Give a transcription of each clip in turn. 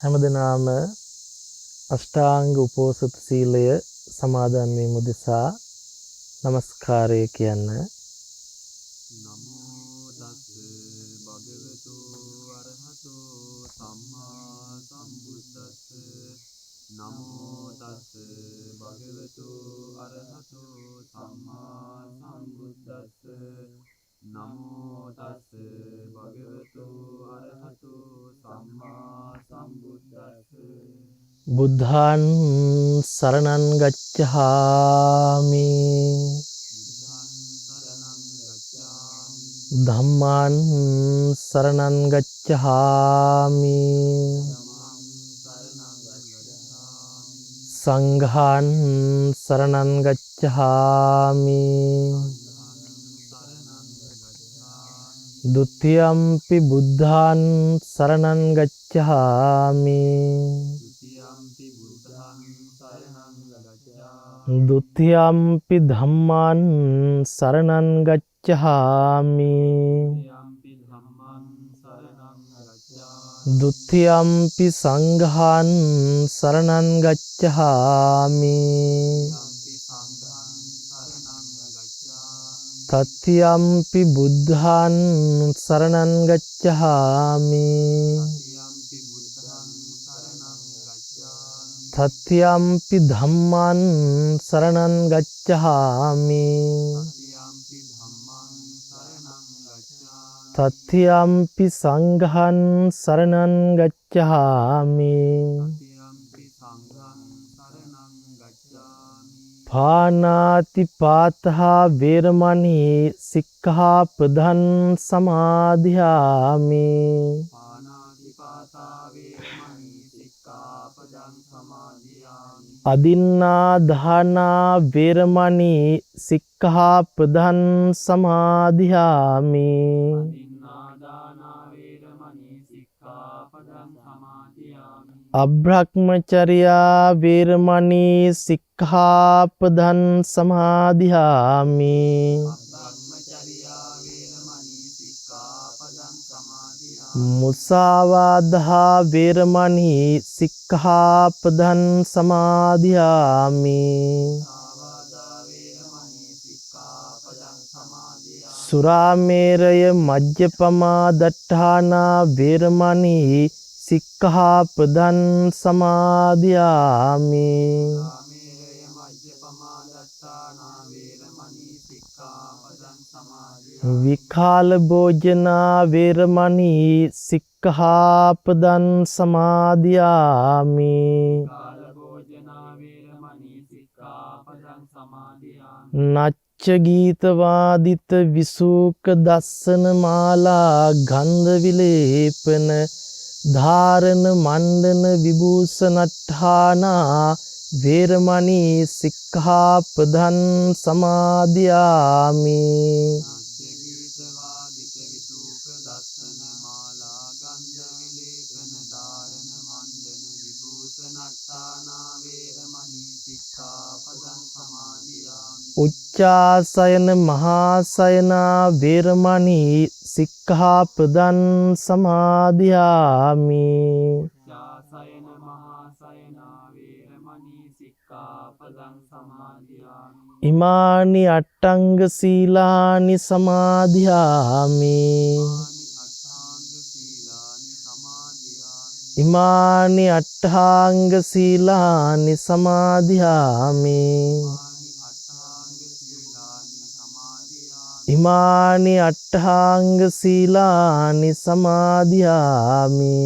හැමදෙනාම අෂ්ටාංග උපෝසත සීලය සමාදන් වීම උදෙසා নমස්කාරය කියන්න. නමෝ තස් භගවතු අරහතෝ සම්මා සම්බුද්දස්ස. නමෝ තස් භගවතු අරහතෝ සම්මා සම්බුද්දස්ස. නමෝ තස් භගවතු අරහතෝ සම්මා සම්බුද්දස්ස. බුද්ධං සරණං ගච්ඡාමි. ධම්මං සරණං ගච්ඡාමි. සංඝං සරණං ගච්ඡාමි. ဒ ුතියම්පි බුද්ධං සරණං ගච්ඡාමි. ဒ ුතියම්පි ධම්මං සරණං ගච්ඡාමි. ဒ ුතියම්පි සංඝං සරණං ගච්ඡාමි. තත්තියම්පි බුද්ධං සරණං ගච්ඡාමි. තත්තියම්පි ධම්මං සරණං ගච්ඡාමි. තත්තියම්පි සංඝං සරණං ගච්ඡාමි. පානාති පාතහා වේරමණී සික්ඛාපදං සමාදියාමි. අදින්නා දානා වේරමණී සික්ඛාපදං සමාදියාමි. අබ්‍රහ්මචර්යා වේරමණී සික්ඛාපදං සමාදියාමි. මුසාවාදා වේරමණී සික්ඛාපදං සමාදියාමි. සුරාමේරය මජ්ජපමා දට්ඨානා වේරමණී සික්ඛාපදං සමාදියාමි. විකාල භෝජනා වේරමණී සික්ඛාපදං සමාදියාමි. නච්ච ගීතවාදිත විසූක දස්සන මාලා ගන්ධ විලේපන ධාරණ මණ්ඩන විභූෂණට්ඨානා වේරමණී සික්ඛාපදං සමාදියාමි. උච්චාසයන මහාසයනා වේරමණී සික්ඛාපදං සමාදියාමි. ඉමානි අට්ඨංග සීලානි සමාදියාමි. ඉමානි අට්ඨාංග සීලානි සමාදියාමි. ඉමානි අට්ඨාංග සීලානි සමාදියාමි.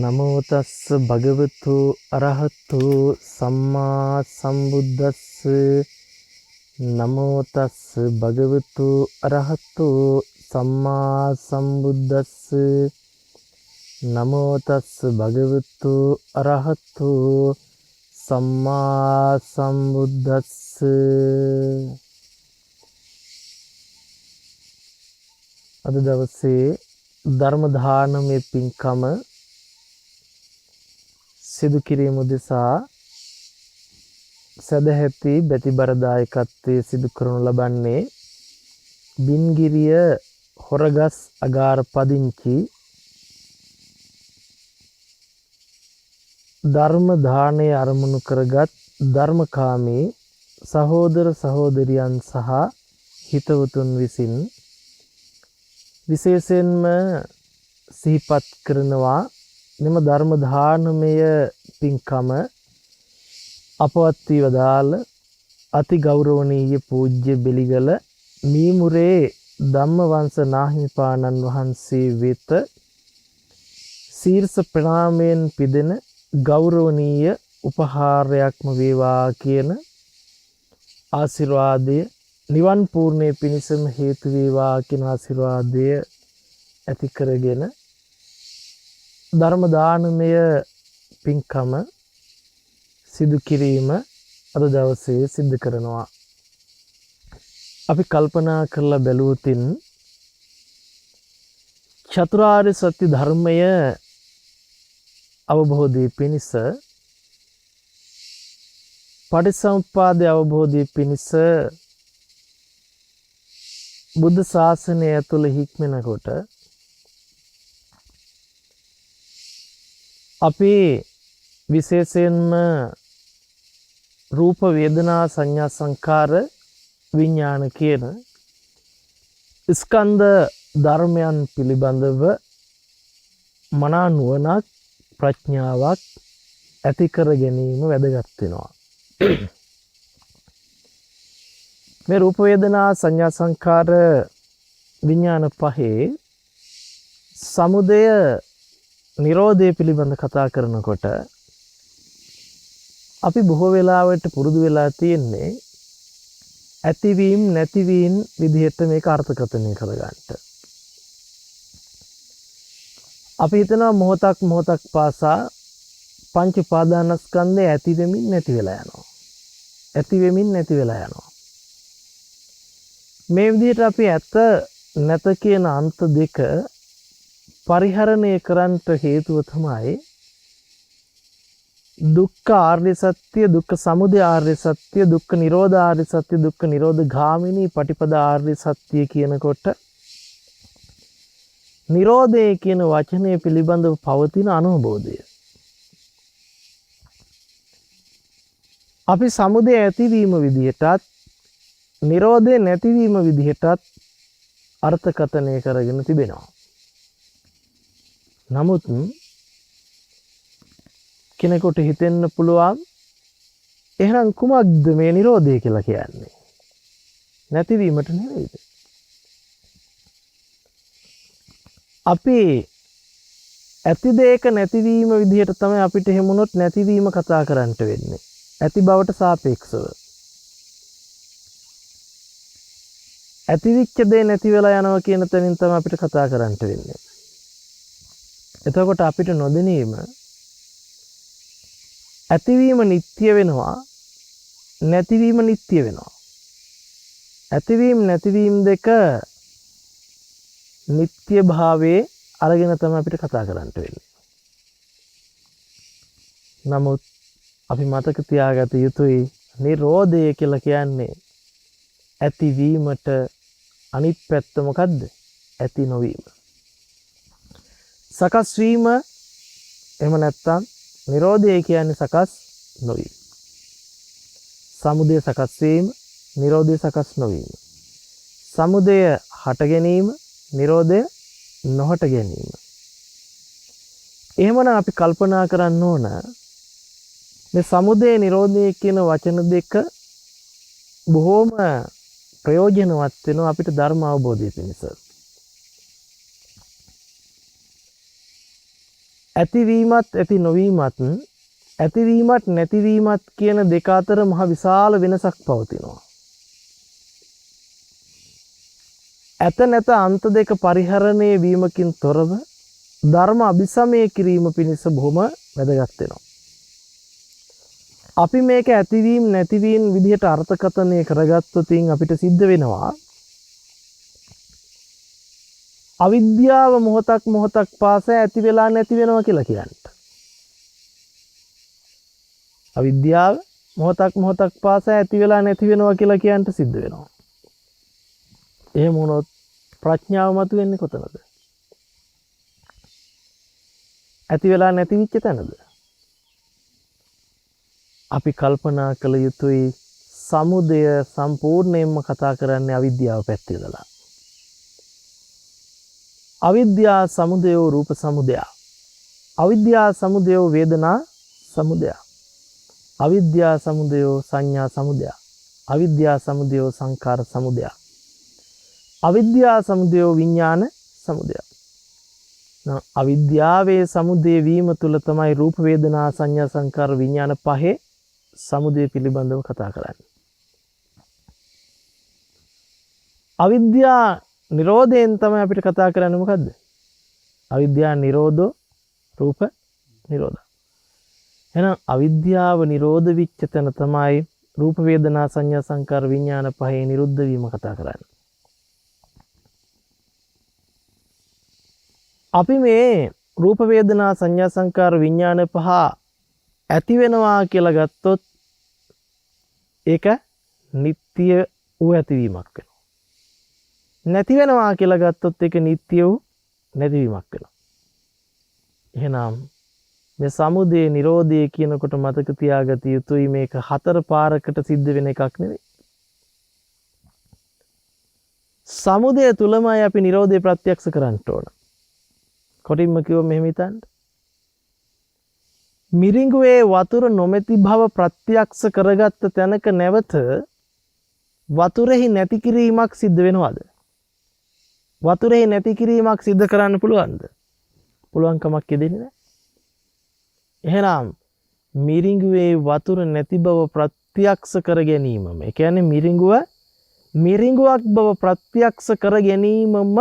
නමෝ තස්ස භගවතු අරහතු සම්මා සම්බුද්දස්ස. නමෝ තස්ස භගවතු අරහතු සම්මා සම්බුද්දස්ස. නමෝ තස්ස භගවතු අරහතු සම්මා සම්බුද්දස්ස. අද දවසේ ධර්ම දානමය පින්කම සිදු කිරීම උදෙසා සදැහැති බැතිබරදායකත්වයේ සිදු කරනු ලබන්නේ බින්ගිරිය හොරගස් අගාර පදිංචි ධර්ම දානය අරමුණු කරගත් ධර්මකාමී සහෝදර සහෝදරියන් සහ හිතවතුන් විසින් විශේෂයෙන්ම සිහිපත් කරනවා මෙම ධර්ම දානමය පින්කම අපවත් වී වදාළ අති ගෞරවනීය පූජ්‍ය බෙලිගල මීමුරේ ධම්මවංශ නාහිමිපාණන් වහන්සේ වෙත සීර්ෂ ප්‍රණාමයෙන් පිදෙන ගෞරවනීය උපහාරයක්ම වේවා කියන ආශිර්වාදය නිවන් පූර්ණේ පිණිසම හේතු වේවා කියන ආශිර්වාදය ඇති කරගෙන ධර්ම දානමය පින්කම සිදු කිරීම අද දවසේ සිද්ධ කරනවා. අපි කල්පනා කරලා බැලුවොතින් චතුරාර්ය සත්‍ය ධර්මය අවබෝධයේ පිණිස පටිච්චසමුප්පාදය අවබෝධයේ පිණිස බුද්ධ ශාසනය ඇතුළ හික්මනකොට අපි විශේෂයෙන්ම රූප වේදනා සංඥා සංකාර විඥාන කියන ස්කන්ධ ධර්මයන් පිළිබඳව මනා නුවණක් ප්‍රඥාවක් ඇති කර ගැනීම වැදගත් වෙනවා. මේ රූප වේදනා සංඥා සංකාර විඥාන පහේ සමුදය නිරෝධය පිළිබඳ කතා කරනකොට අපි බොහෝ වෙලාවට පුරුදු වෙලා තියෙන්නේ ඇතිවීම නැතිවීම විදිහට මේක අර්ථකථනය කරගන්න. අපි හිතනවා මොහොතක් පාසා පංච උපාදානස්කන්ධය ඇති වෙමින් නැති වෙලා යනවා. ඇති වෙමින් නැති වෙලා යනවා. මේ විදිහට අපි ඇත්ත නැත කියන අන්ත දෙක පරිහරණය කරන්නට හේතුව තමයි දුක්ඛ ආර්ය සත්‍ය, දුක්ඛ සමුදය ආර්ය සත්‍ය, දුක්ඛ නිරෝධ ආර්ය සත්‍ය, දුක්ඛ නිරෝධ ගාමිනී පටිපදා ආර්ය සත්‍ය කියනකොට නිරෝධය කියන වචනය පිළිබඳව පවතින අනුභවය. අපි සමුදය ඇතිවීම විදිහටත් නිරෝධය නැතිවීම විදිහටත් අර්ථකථනය කරගෙන තිබෙනවා. නමුත් කෙනෙකුට හිතෙන්න පුළුවන් එහෙනම් කුමක්ද මේ නිරෝධය කියලා කියන්නේ? නැතිවීමට නෙවෙයිද? අපි ඇති දෙයක නැතිවීම විදිහට තමයි අපිට හැමුණොත් නැතිවීම කතා කරන්නට වෙන්නේ. ඇති බවට සාපේක්ෂව. ඇතිවිච්ච දේ නැති වෙලා යනවා කියන තැනින් තමයි අපිට කතා කරන්නට වෙන්නේ. එතකොට අපිට නොදැනීම ඇතිවීම නිට්ටය වෙනවා, නැතිවීම නිට්ටය වෙනවා. ඇතිවීම නැතිවීම දෙක නිට්ටය භාවයේ අරගෙන තමයි අපිට කතා කරන්නට වෙන්නේ. නමුත් අපි මතක තියාගත යුතුයි නිරෝධය කියලා කියන්නේ ඇතිවීමට අනිත් පැත්ත මොකද්ද? ඇති නොවීම. සකස් වීම එහෙම නැත්නම් නිරෝධය කියන්නේ සකස් නොවීම. සමුදය සකස් වීම, නිරෝධය සකස් නොවීම. සමුදය හට ගැනීම, නිරෝධය නොහට ගැනීම. එහෙමනම් අපි කල්පනා කරන්න ඕන මේ සමුදය නිරෝධය කියන වචන දෙක බොහෝම ප්‍රයෝජනවත් වෙනවා අපිට ධර්ම අවබෝධය පිණිස. ඇතිවීමත් ඇති නොවීමත්, ඇතිවීමත් නැතිවීමත් කියන දෙක අතර මහ විශාල වෙනසක් පවතිනවා. ඇත නැත අන්ත දෙක පරිහරණය වීමකින් තොරව ධර්ම අභිසමය කිරීම පිණිස බොහොම වැදගත් වෙනවා. අපි මේක ඇතිවීම නැතිවීම විදිහට අර්ථකථනය කරගත්තොත් අපිට සිද්ධ වෙනවා අවිද්‍යාව මොහොතක් පාසා ඇති වෙලා නැති වෙනවා කියලා කියන්න. අවිද්‍යාව මොහොතක් පාසා ඇති වෙලා නැති වෙනවා කියලා කියන්න සිද්ධ වෙනවා. එහෙම වුණොත් ප්‍රඥාව මතුවෙන්නේ කොතනද? ඇති වෙලා නැති වෙච්ච තැනද? අපි කල්පනා කළ යුතුයි සමුදය සම්පූර්ණයෙන්ම කතා කරන්නේ අවිද්‍යාව පැත්තේ ඉඳලා. අවිද්‍යා සමුදයෝ රූප සමුදය. අවිද්‍යා සමුදයෝ වේදනා සමුදය. අවිද්‍යා සමුදයෝ සංඥා සමුදය. අවිද්‍යා සමුදයෝ සංකාර සමුදය. අවිද්‍යා සමුදයෝ විඥාන සමුදය. අවිද්‍යාවේ සමුදය වීම තුල තමයි රූප වේදනා සංඥා සංකාර විඥාන පහේ සමුදය පිළිබඳව කතා කරන්නේ. අවිද්‍යා නිරෝධයෙන් තමයි අපිට කතා කරන්නේ මොකද්ද? අවිද්‍යා නිරෝධෝ රූප නිරෝධ. එහෙනම් අවිද්‍යාව නිරෝධ වෙච්ච තැන තමයි රූප වේදනා සංඥා සංකාර විඥාන පහේ නිරුද්ධ වීම කතා කරන්නේ. අපි මේ රූප වේදනා සංඥා සංකාර විඥාන පහ ඇති වෙනවා කියලා ගත්තොත් ඒක නিত্য වූ ඇතිවීමක් වෙනවා. නැති වෙනවා කියලා ගත්තොත් ඒක නিত্য වූ නැතිවීමක් වෙනවා. එහෙනම් මේ සමුදය නිරෝධය කියනකොට මතක තියාගත යුතුයි මේක හතර පාරකට සිද්ධ වෙන එකක් නෙවෙයි. සමුදය තුලමයි අපි නිරෝධය ප්‍රත්‍යක්ෂ කරන්න ඕන. කොටින්ම කිව්වොත් මෙහෙම හිතන්න. මිරිඟුවේ වතුර නොමැති බව ප්‍රත්‍යක්ෂ කරගත්ත තැනක නැවත වතුරෙහි නැති කිරීමක් සිද්ධ වෙනවද? වතුරෙහි නැති කිරීමක් සිද්ධ කරන්න පුළුවන්ද? පුළුවන් කමක් දෙන්නේ නැහැ. එහෙනම් මිරිඟුවේ වතුර නැති බව ප්‍රත්‍යක්ෂ කර ගැනීමම, ඒ කියන්නේ මිරිඟුවක් බව ප්‍රත්‍යක්ෂ කර ගැනීමම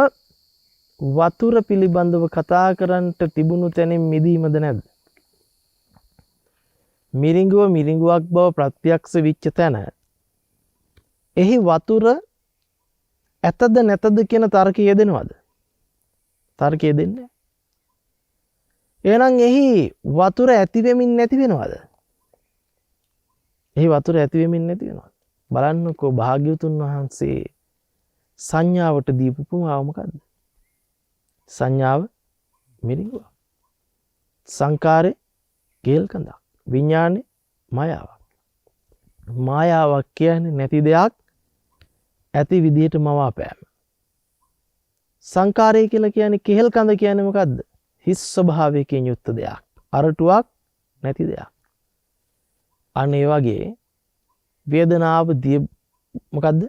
වතුර පිළිබඳව කතා කරන්නට තිබුණු තැනින් මිදීමද නැද්ද? මිරිඟුවක් බව ප්‍රත්‍යක්ෂ වෙච්ච තැන එහි වතුර ඇතද නැතද කියන තර්කය යෙදෙනවද? තර්කය දෙන්නේ. එහෙනම් එහි වතුර ඇති වෙමින් නැති වෙනවද? එහි වතුර ඇති වෙමින් නැති වෙනවද? බලන්නකෝ භාග්‍යවතුන් වහන්සේ සංඥාවට දීපු උපමාව මොකද්ද? සංඥාව මිරිඟුව. සංකාරේ කේල් කඳක්. විඥානේ මායාවක්. මායාවක් කියන්නේ නැති දෙයක් ඇති විදිහට මවාපෑම. සංකාරය කියලා කියන්නේ කෙහෙල් කඳ කියන්නේ මොකද්ද? හිස් ස්වභාවයකින් යුක්ත දෙයක්. අරටුවක් නැති දෙයක්. අන්න ඒ වගේ වේදනාව මොකද්ද?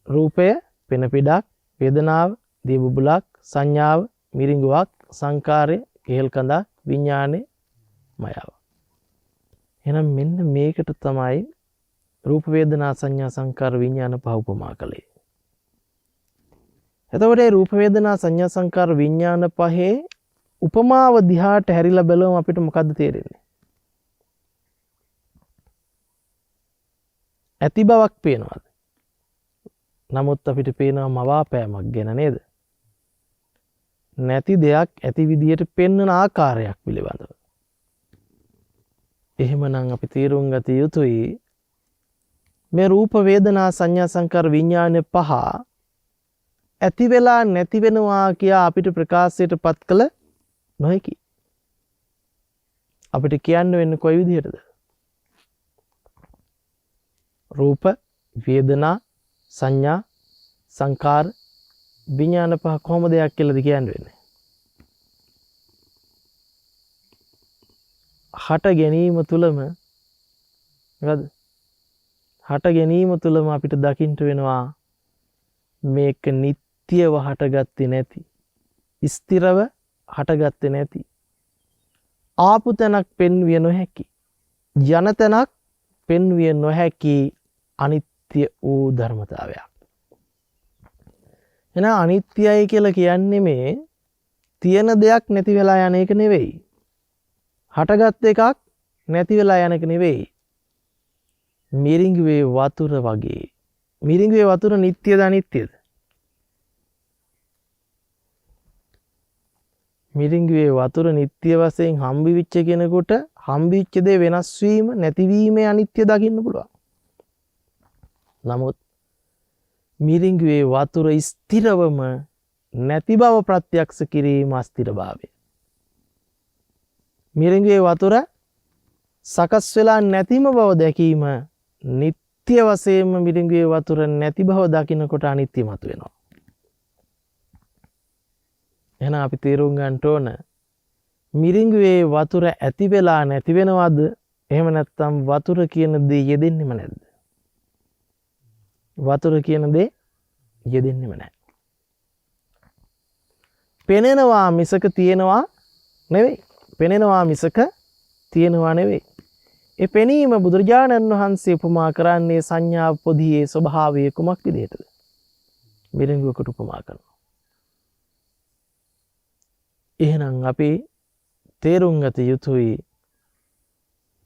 රූපය පෙන පිටක්, වේදනාව දිය බුබුලක්, සංඥාව මිරිඟුවක්, සංකාරය කෙහෙල් කඳක්, විඥානේ මායාවක්. එහෙනම් මෙන්න මේකට තමයි රූප වේදනා සංඥා සංකාර විඥාන පහ උපමා කළේ. එතකොට මේ රූප වේදනා සංඥා සංකාර විඥාන පහේ උපමාව දිහාට හැරිලා බලමු අපිට මොකද්ද තේරෙන්නේ? ඇති බවක් පේනවාද? නමුත් අපිට පේනවා මවාපෑමක් ගැන නේද? නැති දෙයක් ඇති විදියට පෙන්වන ආකාරයක් පිළිබඳව. එහෙමනම් අපි තීරුම් ගත යුතුයි මේ රූප වේදනා සංඥා සංකාර විඥාන පහ ඇති වෙලා නැති වෙනවා කියා අපිට ප්‍රකාශයට පත් කළ නොහැකි. අපිට කියන්න වෙන්නේ කොයි විදිහටද? රූප වේදනා සංඥා සංකාර විඥාන පහ කොහොම දෙයක් කියලාද කියන්න වෙන්නේ? හට ගැනීම තුලම මොකද? හට ගැනීම තුලම අපිට දකින්න වෙනවා මේක නිට්ටියව හටගත්තේ නැති, ස්ථිරව හටගත්තේ නැති, ආපු තැනක් පෙන්විය නොහැකි, යන තැනක් පෙන්විය නොහැකි අනිත්‍ය වූ ධර්මතාවයක්. එහෙනම් අනිත්‍යයි කියලා කියන්නේ මේ තියෙන දෙයක් නැති වෙලා යන එක නෙවෙයි. හටගත් එකක් නැති වෙලා යන එක නෙවෙයි. මිරිඟුවේ වතුර වගේ. මිරිඟුවේ වතුර නිට්ටියද අනිත්‍යද? මිරිඟුවේ වතුර නිට්ටිය වශයෙන් හම්බෙවිච්ච කෙනෙකුට හම්බෙච්ච දේ වෙනස් වීම නැතිවීමේ අනිත්‍ය දකින්න පුළුවන්. නමුත් මිරිඟුවේ වතුර ස්ථිරවම නැති බව ප්‍රත්‍යක්ෂ කිරීම අස්තිරභාවය. මිරිඟුවේ වතුර සකස් වෙලා නැතිම බව දැකීම නිත්‍ය වශයෙන්ම මිරිඟුවේ වතුර නැති බව දකිනකොට අනිත්‍ය මතුවෙනවා. එහෙනම් අපි තේරුම් ගන්න ඕන මිරිඟුවේ වතුර ඇති වෙලා නැති වෙනවද? එහෙම නැත්නම් වතුර කියන දේ යෙදෙන්නෙම නැද්ද? වතුර කියන දේ යෙදෙන්නෙම නැහැ. පෙනෙනවා මිසක තියෙනවා නෙවෙයි. පෙනෙනවා මිසක තියෙනවා නෙවෙයි. ඒ පෙනීම බුදුරජාණන් වහන්සේ උපමා කරන්නේ සංඥා පොදියේ ස්වභාවය කුමක් විදිහටද? මිරිඟුවකට උපමා කරනවා. එහෙනම් අපි තේරුම් ගත යුතුයි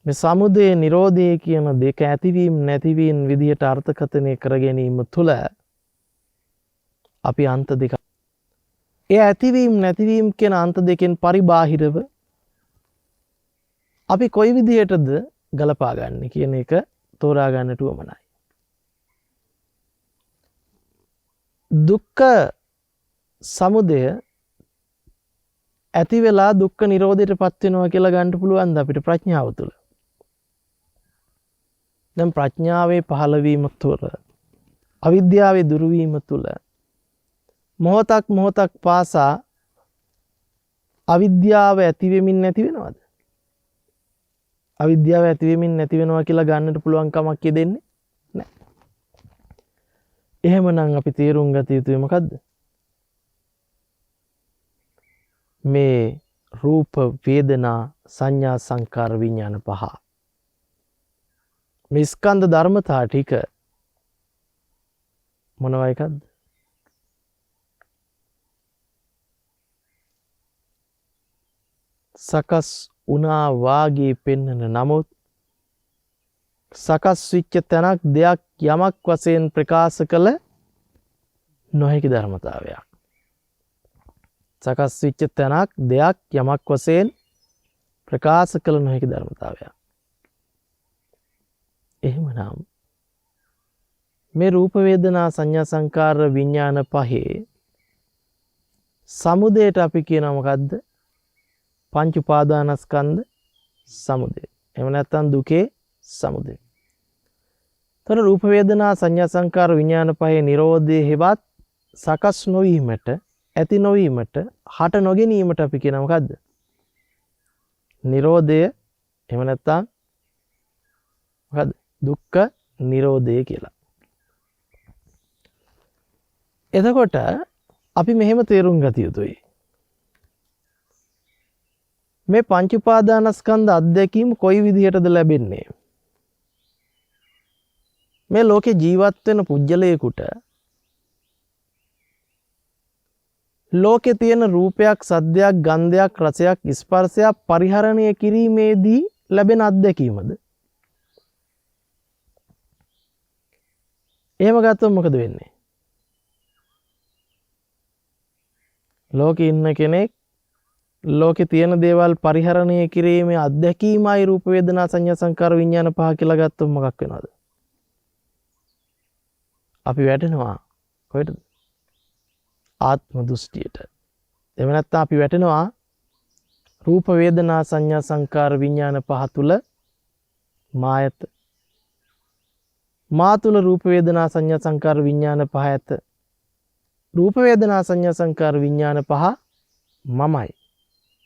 මේ සමුදය නිරෝධය කියන දෙක ඇතිවීම නැතිවීම විදිහට අර්ථකථනය කර ගැනීම තුළ අපි අන්ත දෙක ඒ ඇතිවීම නැතිවීම කියන අන්ත දෙකෙන් පරිබාහිරව අපි කොයි විදිහටද ගලපා ගන්න කියන එක තෝරා ගන්නට උවමනයි. දුක්ඛ සමුදය ඇති වෙලා දුක්ඛ නිරෝධයටපත් වෙනවා කියලා ගන්න පුළුවන්ද අපිට ප්‍රඥාව තුළ? දැන් ප්‍රඥාවේ පහළවීම තුළ අවිද්‍යාවේ දුරුවීම තුළ මොහොතක් පාසා අවිද්‍යාව ඇති වෙමින් නැති වෙනවද? අවිද්‍යාව ඇති වෙමින් නැති වෙනවා කියලා ගන්නට පුළුවන් කමක් දෙන්නේ නැහැ. එහෙමනම් අපි තේරුම් ගත යුතුයි මොකද්ද? මේ රූප වේදනා සංඥා සංකාර විඥාන පහ මේ ස්කන්ධ ධර්මතා ටික මොනවා එකක්ද? සකස් උනා වාගේ පෙන්වන නමුත් සකස් වෙච්ච තැනක් දෙයක් යමක් වශයෙන් ප්‍රකාශ කළ නොහැකි ධර්මතාවයක්. සකස් වෙච්ච තැනක් දෙයක් යමක් වශයෙන් ප්‍රකාශ කළ නොහැකි ධර්මතාවයක්. එහෙමනම් මේ රූප වේදනා සංඥා සංකාර විඥාන පහේ සමුදයට අපි කියනවා මොකද්ද? පංච උපාදානස්කන්ධ සමුදය. එහෙම නැත්නම් දුකේ සමුදය. තර රූප වේදනා සංඥා සංකාර විඥාන පහේ නිරෝධයේ හෙවත් සකස් නොවීමට ඇති නොවීමට හට නොගැනීමට අපි කියනවා මොකද්ද? නිරෝධය. එහෙම නැත්නම් මොකද්ද? දුක්ඛ නිරෝධය කියලා. එතකොට අපි මෙහෙම තේරුම් ගත යුතුයි. මේ පංච උපාදානස්කන්ධ අධ්‍යක්ීම් කොයි විදිහටද ලැබෙන්නේ? මේ ලෝකේ ජීවත් වෙන පුජ්‍යලයකට ලෝකේ තියෙන රූපයක්, සද්දයක්, ගන්ධයක්, රසයක්, ස්පර්ශයක් පරිහරණය කිරීමේදී ලැබෙන අත්දැකීමද? එහෙම ගත්තොත් මොකද වෙන්නේ? ලෝකේ ඉන්න කෙනෙක් ලෝකේ තියෙන දේවල් පරිහරණය කිරීමේ අත්දැකීමයි රූප වේදනා සංඥා සංකාර විඥාන පහ කියලා ගත්තොත් මොකක් වෙනවද? අපි වැටෙනවා කොහෙටද? ආත්ම දෘෂ්ටියට. එහෙම නැත්නම් අපි වැටෙනවා රූප වේදනා සංඥා සංකාර විඥාන පහ තුල මායත. මා තුල රූප වේදනා සංඥා සංකාර විඥාන පහ ඇත. රූප වේදනා සංඥා සංකාර විඥාන පහ මමයි.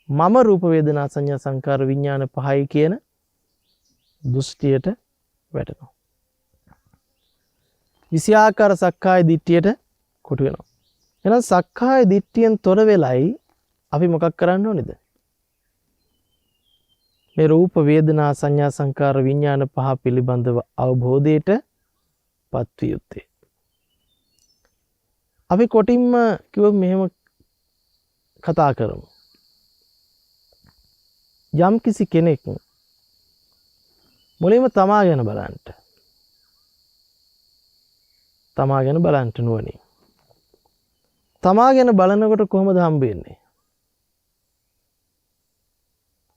මම රූප වේදනා සංඥා සංකාර විඥාන පහයි කියන දෘෂ්ටියට වැටෙනවා. විෂයාකාර සක්කාය දිට්ඨියට කොටු වෙනවා. එහෙනම් සක්කාය දිට්ඨියෙන් තොර වෙලයි අපි මොකක් කරන්න ඕනේද? මේ රූප වේදනා සංඥා සංකාර විඥාන පහ පිළිබඳව අවබෝධයට පත් විය යුත්තේ. අපි කොටින්ම කිව්ව මෙහෙම කතා කරමු. යම් කිසි කෙනෙක් මුලින්ම තමා ගැන බලන්න. තමා ගැන බලන්න නුවණින්. තමා ගැන බලනකොට කොහොමද හම්බ වෙන්නේ?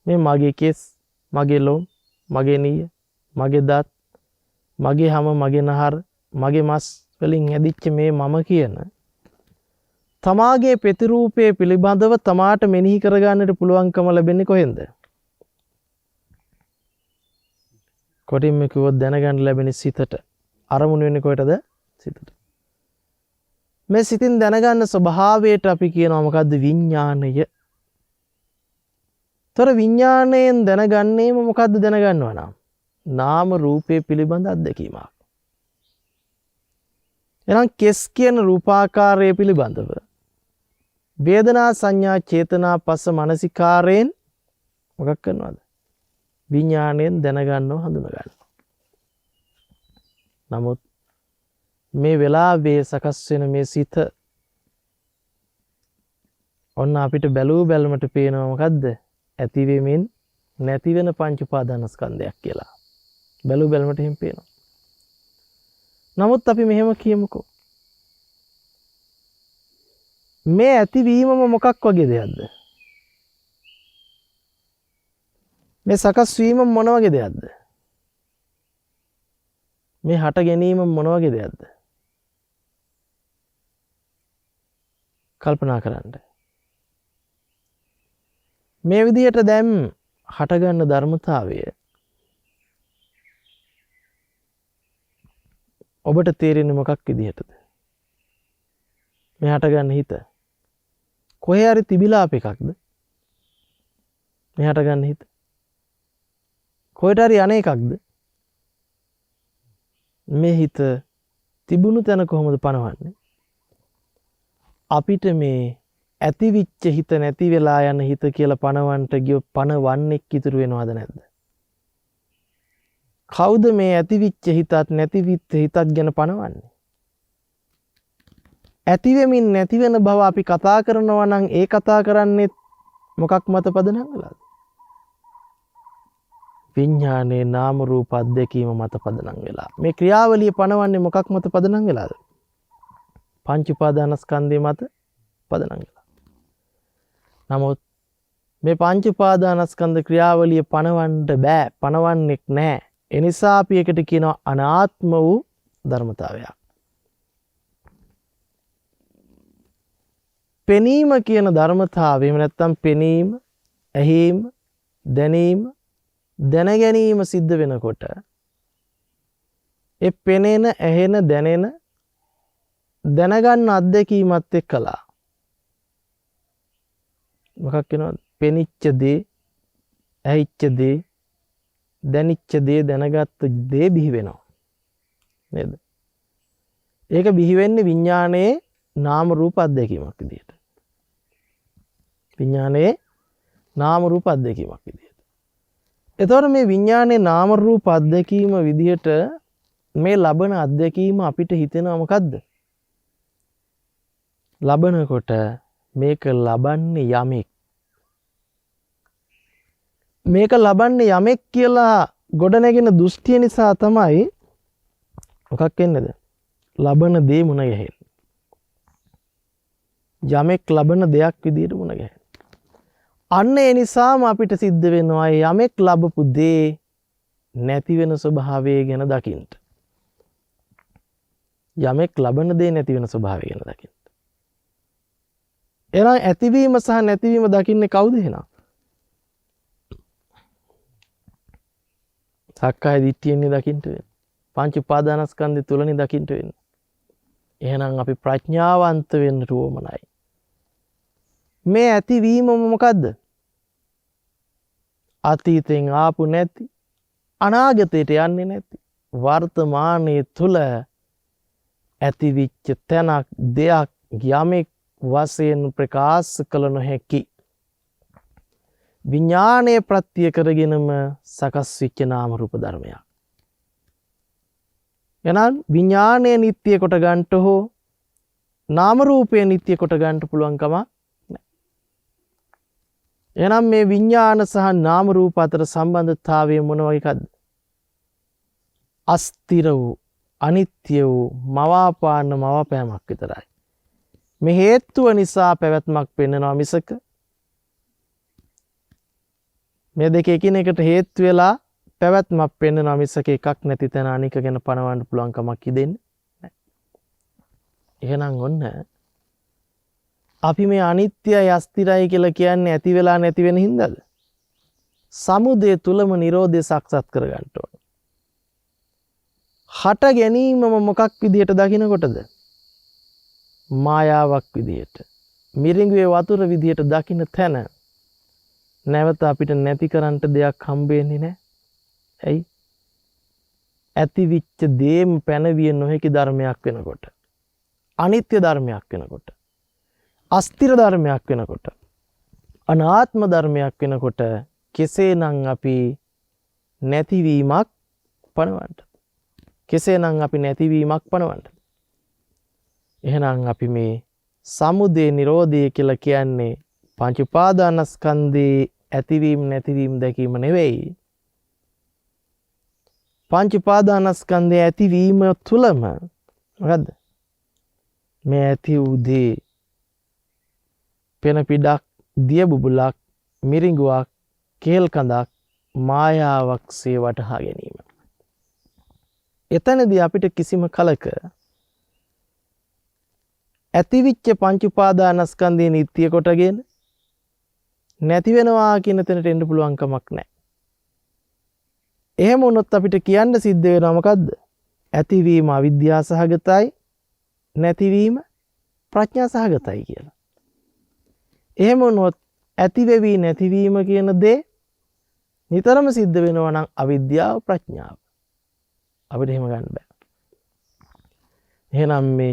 මේ මගේ කෙස්, මගේ ලොම්, මගේ නිය, මගේ දත්, මගේ හම, මගේ නහර, මගේ මස් වලින් හැදිච්ච මේ මම කියන තමාගේ ප්‍රතිරූපයේ පිළිබඳව තමාට මෙනෙහි කරගන්නට පුළුවන්කම ලැබෙන්නේ කොහෙන්ද? කොටින්ම කිව්වොත් දැනගන්න ලැබෙන්නේ සිතට. අරමුණු වෙන්නේ කොහෙටද? සිතට. මේ සිතින් දැනගන්න ස්වභාවයට අපි කියනවා මොකද්ද? විඥාණය. තොර විඥාණයෙන් දැනගන්නේම මොකද්ද දැනගන්නවා නම්? නාම රූපේ පිළිබඳ අත්දැකීමක්. එහෙනම් කෙස් කියන රූපාකාරය පිළිබඳව වේදනා සංඥා චේතනා පස්ස මනසිකාරයෙන් මොකක් කරනවද? විඥාණයෙන් දැනගන්නව හඳුනගන්නවා. නමුත් මේ වෙලාවේ සකස් වෙන මේ සිත ඔන්න අපිට බැලූ බැලමට පේනවා මොකද්ද? ඇති වෙමින් නැති වෙන පංච උපාදානස්කන්ධයක් කියලා. බැලූ බැලමට එහෙම පේනවා. නමුත් අපි මෙහෙම කියමුකෝ. මේ ඇතිවීමම මොකක් වගේ දෙයක්ද? මේ සකස් වීම මොන වගේ දෙයක්ද? මේ හට ගැනීම මොන වගේ දෙයක්ද? කල්පනා කරන්න. මේ විදිහට දැන් හටගන්න ධර්මතාවය ඔබට තේරෙන්නේ මොකක් විදිහටද? මේ හටගන්න හිත කොහේ හරි තිබිලා අප එකක්ද? මේ හටගන්න හිත කොහෙට හරි අනේකක්ද? මේ හිත තිබුණු තැන කොහොමද පනවන්නේ? අපිට මේ ඇතිවිච්ච හිත නැති වෙලා යන හිත කියලා පනවන්නට ගිය පනවන්නෙක් ඉතුරු වෙනවද නැද්ද? කවුද මේ ඇතිවිච්ච හිතත් නැතිවිච්ච හිතත් ගැන පනවන්නේ? ඇති වෙමින් නැති වෙන බව අපි කතා කරනවා නම් ඒ කතා කරන්නේ මොකක් මත පදනම් වෙලාද? විඥානයේ නාම රූප අධ්‍යක්ීම මත පදනම් වෙලා. මේ ක්‍රියාවලිය පනවන්නේ මොකක් මත පදනම් වෙලාද? පංච උපාදානස්කන්ධය මත පදනම් වෙලා. නමුත් මේ පංච උපාදානස්කන්ධ ක්‍රියාවලිය පනවන්න බෑ, පනවන්නෙක් නෑ. ඒ නිසා අපි එකට කියනවා අනාත්ම වූ ධර්මතාවයක්. පෙනීම කියන ධර්මතාවය එහෙම නැත්නම් පෙනීම, ඇහිීම, දැනීම, දැන ගැනීම සිද්ධ වෙනකොට ඒ පෙනෙන, ඇහෙන, දැනෙන, දැනගන්න අත්දැකීමත් එක්කලා මොකක් වෙනවද? පෙනිච්ච දේ, ඇහිච්ච දේ, දැනිච්ච දේ, දැනගත්ත දේ බිහි වෙනවා. නේද? ඒක බිහි වෙන්නේ විඥානයේ නාම රූප අධ්‍යක්ීමක් විදියට. විඥානයේ නාම රූප අධ්‍යක්ීමක් විදියට. එතකොට මේ විඥානයේ නාම රූප අධ්‍යක්ීම විදියට මේ ලබන අධ්‍යක්ීම අපිට හිතෙනවා මොකද්ද? ලබනකොට මේක ලබන්නේ යමෙක්. මේක ලබන්නේ යමෙක් කියලා ගොඩනැගෙන දෘෂ්ටිය නිසා තමයි මොකක් වෙන්නේද? ලබන දේ මුණ ගැහෙන්නේ. යමෙක් ලබන දෙයක් විදියට මුණ ගැහෙන්නේ. අන්න ඒ නිසාම අපිට සිද්ධ වෙනවා යමෙක් ලබපු දේ නැති වෙන ස්වභාවය ගැන දකින්න. යමෙක් ලබන දේ නැති වෙන ස්වභාවය ගැන දකින්න. එහෙනම් ඇතිවීම සහ නැතිවීම දකින්නේ කවුද එහෙනම්? සක්කාය දිට්ඨියෙන්නේ දකින්න වෙන්නේ. පංච උපාදානස්කන්ධය තුලනේ දකින්න වෙන්නේ. එහෙනම් අපි ප්‍රඥාවන්ත වෙන්න ඕමනයි. මේ ඇතිවීමම මොකද්ද? අතීතෙන් ආපු නැති, අනාගතයට යන්නේ නැති, වර්තමානයේ තුල ඇතිවිච්ච තැනක්, දෙයක්, යමෙක් වශයෙන් ප්‍රකාශ කළ නොහැකි විඥානයේ ප්‍රත්‍ය කරගෙනම සකස් වෙච්ච නාම රූප ධර්මයක්. එහෙනම් විඥානය නිට්ටය කොට ගන්නට හෝ නාම රූපය නිට්ටය කොට ගන්නට පුළුවන් කම නැහැ. එහෙනම් මේ විඥාන සහ නාම රූප අතර සම්බන්ධතාවය මොන වගේ එකක්ද? අස්තිර වූ, අනිත්‍ය වූ, මවාපාන මවාපෑමක් විතරයි. මේ හේතුව නිසා පැවැත්මක් පෙන්වනවා මිසක මේ දෙක එකිනෙකට හේතු වෙලා පැවැත්මක් පෙන්වනවා මිසක එකක් නැති තැන අනික ගැන පනවන්න පුළුවන් කමක් ඉදෙන්නේ නැහැ. එහෙනම් ඔන්න අපි මේ අනිත්‍යයි අස්තිරයි කියලා කියන්නේ ඇති වෙලා නැති වෙන හින්දාද? සමුදය තුලම Nirodha සාක්ෂාත් කරගන්න ඕන. හට ගැනීමම මොකක් විදියට දකින්නකොටද? මායාවක් විදියට. මිරිඟුවේ වතුර විදියට දකින්න තැන නැවත අපිට නැති කරන්න දෙයක් හම්බෙන්නේ නැහැ. ඇයි? ඇතිවිච්ච දේම පැනවිය නොහැකි ධර්මයක් වෙනකොට, අනිත්‍ය ධර්මයක් වෙනකොට, අස්තිර ධර්මයක් වෙනකොට, අනාත්ම ධර්මයක් වෙනකොට කෙසේනම් අපි නැතිවීමක් පණවන්නද? කෙසේනම් අපි නැතිවීමක් පණවන්නද? එහෙනම් අපි මේ සමුදය නිරෝධය කියලා කියන්නේ පංච උපාදානස්කන්ධේ ඇතිවීම නැතිවීම දැකීම නෙවෙයි. පංච උපාදානස්කන්ධයේ ඇතිවීම තුලම මොකද්ද? මේ ඇති වූ දේ පෙන පිඩක්, දිය බුබුලක්, මිරිඟුවක්, කේල් කඳක්, මායාවක්සේ වටහා ගැනීම. එතනදී අපිට කිසිම කලක ඇතිවිච්ච පංච උපාදානස්කන්ධය නිට්ටිය කොටගෙන නැති වෙනවා කියන තැනට එන්න පුළුවන් කමක් නැහැ. එහෙම වුණොත් අපිට කියන්න සිද්ධ වෙනවා මොකද්ද? ඇතිවීම අවිද්‍යා සහගතයි, නැතිවීම ප්‍රඥා සහගතයි කියලා. එහෙම වුණොත් ඇති වෙවි නැතිවීම කියන දේ නිතරම සිද්ධ වෙනවා නම් අවිද්‍යාව ප්‍රඥාව. අපිට එහෙම ගන්න බෑ. එහෙනම් මේ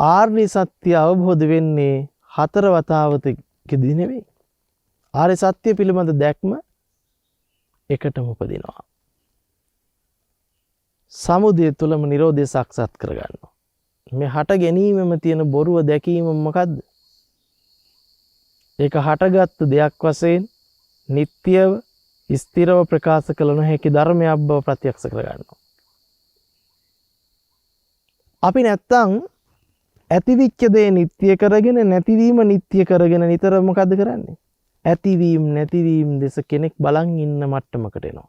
ආර්ය සත්‍ය අවබෝධ වෙන්නේ හතර වතාවතකදී නෙවෙයි. ආර්ය සත්‍ය පිළිබඳ දැක්ම එකටම උපදිනවා. සමුදය තුලම Nirodha සාක්ෂාත් කරගන්නවා. මේ හට ගැනීමම තියෙන බොරුව දැකීම මොකද්ද? ඒක හටගත් දෙයක් වශයෙන් නිට්ටියව ස්ථිරව ප්‍රකාශ කළ නොහැකි ධර්මයක් බව ප්‍රත්‍යක්ෂ කරගන්නවා. අපි නැත්තම් ඇතිවිච්ච දේ නිට්ටිය කරගෙන නැතිවීම නිට්ටිය කරගෙන නිතර මොකද්ද කරන්නේ? ඇතිවීම නැතිවීම දෙස කෙනෙක් බලන් ඉන්න මට්ටමකට එනවා.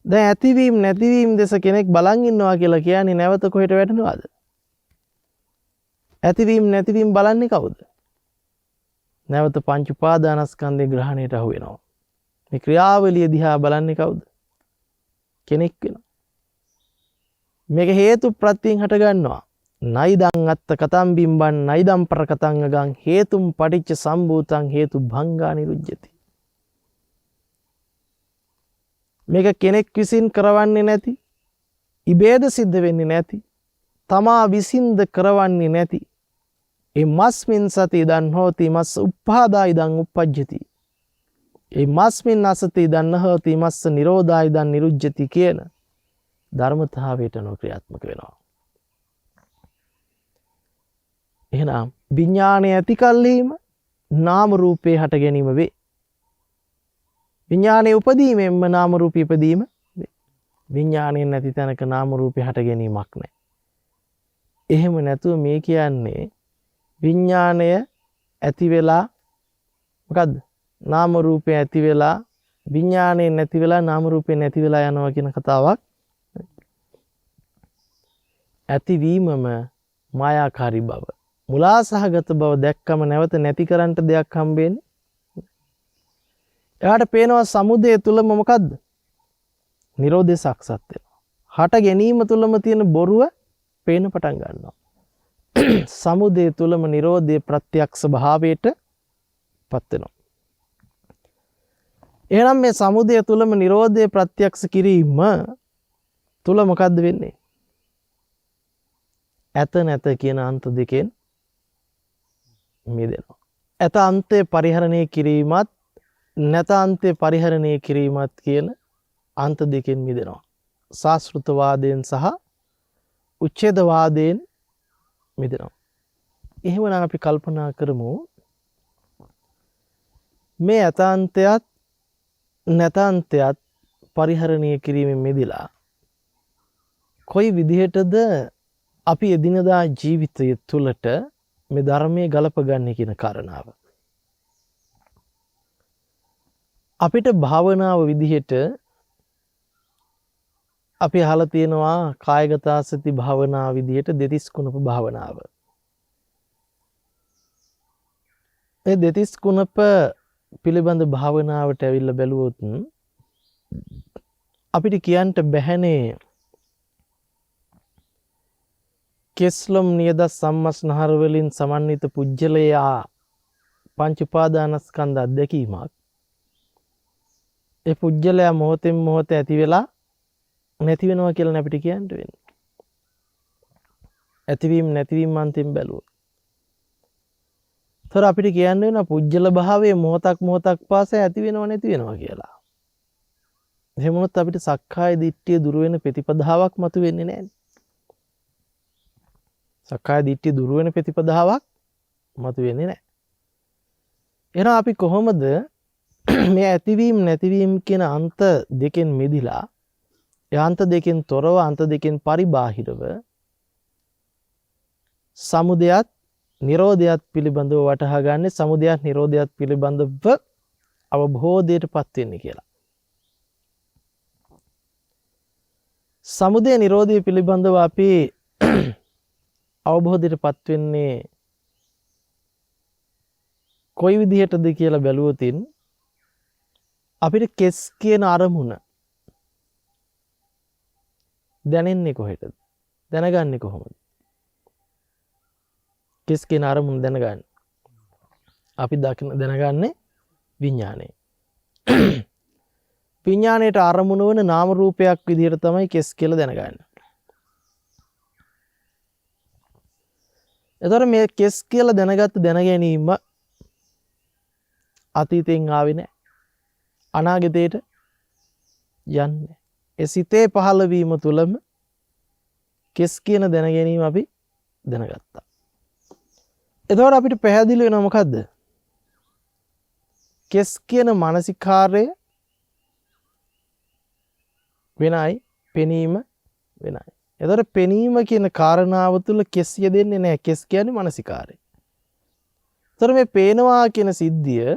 දැන් ඇතිවීම නැතිවීම දෙස කෙනෙක් බලන් ඉන්නවා කියලා කියන්නේ නැවත කොහෙට වැටෙනවද? ඇතිවීම නැතිවීම බලන්නේ කවුද? නැවත පංච උපාදානස්කන්ධේ ග්‍රහණයට අහු වෙනවා. මේ ක්‍රියාවලිය දිහා බලන්නේ කවුද? කෙනෙක් වෙනවා. මේක හේතු ප්‍රත්‍යයෙන් හට ගන්නවා. නයිදං අත්ත කතම් බිම්බන් නයිදම් ප්‍රකතං අගං හේතුම් පටිච්ච සම්භූතං හේතු භංගා නිරුජ්ජති. මේක කෙනෙක් විසින් කරවන්නේ නැති, ඉබේද සිද්ධ වෙන්නේ නැති, තමා විසින්ද කරවන්නේ නැති. ඒ මස්මින් සති ඉදන් හෝති මස්ස උප්පාදා ඉදන් උප්පජ්ජති. ඒ මස්මින් අසති ඉදන් හෝති මස්ස නිරෝධා ඉදන් නිරුජ්ජති කියන ධර්මතාවයට නොක්‍රියාත්මක වෙනවා. එහෙනම් විඥානය ඇති කල්හිම නාම රූපේ හට ගැනීම වේ. විඥානයේ උපදීමෙන්ම නාම රූපී ඉපදීම වේ. විඥානයෙන් නැති තැනක නාම රූපේ හට ගැනීමක් නැහැ. එහෙම නැතුව මේ කියන්නේ විඥානය ඇති වෙලා මොකද්ද? නාම රූපේ ඇති වෙලා විඥානය නැති වෙලා නාම රූපේ නැති වෙලා යනවා කියන කතාවක්. ඇතිවීමම මායාකාරී බව, මුලා සහගත බව දැක්කම නැවත නැති කරන්නට දෙයක් හම්බෙන්නේ. එයාට පේනවා සමුදය තුලම මොකද්ද? Nirodha සාක්ෂාත් වෙනවා. හට ගැනීම තුලම තියෙන බොරුව පේන පටන් ගන්නවා. සමුදය තුලම Nirodha ප්‍රත්‍යක්ෂ භාවයට පත් වෙනවා. එහෙනම් මේ සමුදය තුලම Nirodha ප්‍රත්‍යක්ෂ කිරීම තුල මොකද්ද වෙන්නේ? ඇත නැත කියන අන්ත දෙකෙන් මිදෙනවා. ඇත අන්තේ පරිහරණය කිරීමත් නැත අන්තේ පරිහරණය කිරීමත් කියන අන්ත දෙකෙන් මිදෙනවා. සාස්ෘතවාදයෙන් සහ උච්ඡේදවාදයෙන් මිදෙනවා. එහෙමනම් අපි කල්පනා කරමු මේ ඇත අන්තයත් නැත අන්තයත් පරිහරණය කිරීමෙන් මිදලා කොයි විදිහටද අපි එදිනදා ජීවිතය තුළට මේ ධර්මයේ ගලපගන්නේ කියන කාරණාව. අපිට භාවනාව විදිහට අපි අහලා තියෙනවා කායගත සති භාවනාව විදිහට දෙතිස් කුණප භාවනාව. ඒ දෙතිස් කුණප පිළිබඳ භාවනාවට ඇවිල්ලා බැලුවොත් අපිට කියන්න බැහැනේ කෙස්ලොම් නියද සම්මස්නහර වලින් සමන්විත පුජ්‍යලයා පංච උපාදානස්කන්ධ අධ්‍යක්ීමක්. ඒ පුජ්‍යලයා මොහොතෙන් මොහොත ඇති වෙලා නැති වෙනවා කියලා අපිට කියන්න වෙන්නේ. ඇතිවීම නැතිවීම අන්තිම බැලුවොත්. තොර අපිට කියන්න වෙන පුජ්‍යල භාවයේ මොහොතක් මොහොතක් පාසා ඇති වෙනව නැති වෙනවා කියලා. එහෙම වුණොත් අපිට සක්කාය දිට්ඨිය දුර වෙන ප්‍රතිපදාවක් මතු වෙන්නේ නැහැ. සක්කාය දිට්ඨිය දුර වෙන ප්‍රතිපදාවක් මතු වෙන්නේ නැහැ. එහෙනම් අපි කොහොමද මේ ඇතිවීම නැතිවීම කියන අන්ත දෙකෙන් මිදිලා ඒ අන්ත දෙකෙන් තොරව අන්ත දෙකෙන් පරිබාහිරව සමුදයත් නිරෝධයත් පිළිබඳව වටහා ගන්න සමුදයත් නිරෝධයත් පිළිබඳව අවබෝධයටපත් වෙන්නේ කියලා. සමුදය නිරෝධය පිළිබඳව අපි අවබෝධයටපත් වෙන්නේ කොයි විදිහටද කියලා බැලුවොත් අපිට කෙස් කියන අරමුණ දැනෙන්නේ කොහෙටද? දැනගන්නේ කොහොමද? කෙස් කියන අරමුණ දැනගන්නේ. අපි දැනගන්නේ විඥාණය. විඥාණයට අරමුණ වන නාම රූපයක් විදිහට තමයි කෙස් කියලා දැනගන්නේ. එතකොට මේ කෙස් කියලා දැනගත්ත දැනගැනීම අතීතයෙන් ආවේ නැහැ. අනාගතයට යන්නේ. ඒ සිතේ පහළ වීම තුලම කෙස් කියන දැනගැනීම අපි දැනගත්තා. එතකොට අපිට පැහැදිලි වෙනවා මොකද්ද? කෙස් කියන මානසිකාර්යය වෙනයි, පෙනීම වෙනයි. එතකොට පෙනීම කියන කාරණාව තුල කෙස් යෙදෙන්නේ නැහැ. කෙස් කියන්නේ මානසිකාර්යය. එතකොට මේ පේනවා කියන සිද්ධිය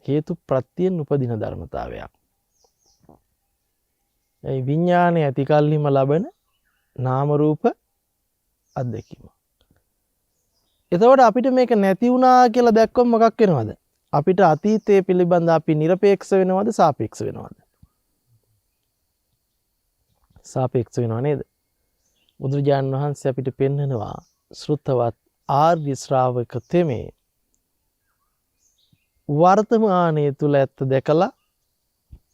හේතු ප්‍රත්‍යයෙන් උපදින ධර්මතාවයක්. ඒ විඥානය ඇති කල්හිම ලබන නාම රූප අත්දැකීම. එතකොට අපිට මේක නැති වුණා කියලා දැක්කොත් මොකක් වෙනවද? අපිට අතීතයේ පිළිබඳ අපි নিরপেক্ষ වෙනවද සාපේක්ෂ වෙනවද? සාපේක්ෂ වෙනව නේද? බුදුරජාණන් වහන්සේ අපිට පෙන්වනවා ශ්‍රුතවත් ආර්ය ශ්‍රාවක තෙමේ වර්තමානයේ තුල ඇත්ත දැකලා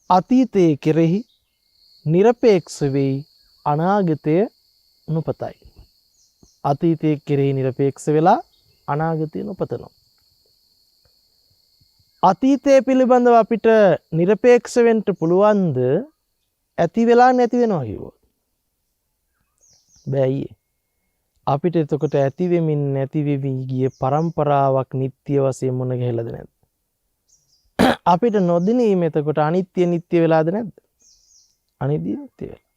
අතීතයේ කෙරෙහි নিরপেক্ষ වෙයි අනාගතය නොපතයි. අතීතයේ කෙරෙහි নিরপেক্ষ වෙලා අනාගතය නොපතනවා. අතීතයේ පිළිබඳව අපිට নিরপেক্ষ වෙන්න පුළුවන්ද ඇති වෙලා නැති වෙනවා කිව්වොත්? බෑ අයියේ. අපිට එතකොට ඇති වෙමින් නැති වෙවි ගිය પરම්පරාවක් නිට්ටිය වශයෙන් මොන ගහලාද නැද්ද? අපිට නොදිනීම එතකොට අනිත්‍ය නිට්ටිය වෙලාද නැද්ද? අනිත්‍ය නිට්ටිය වෙලා.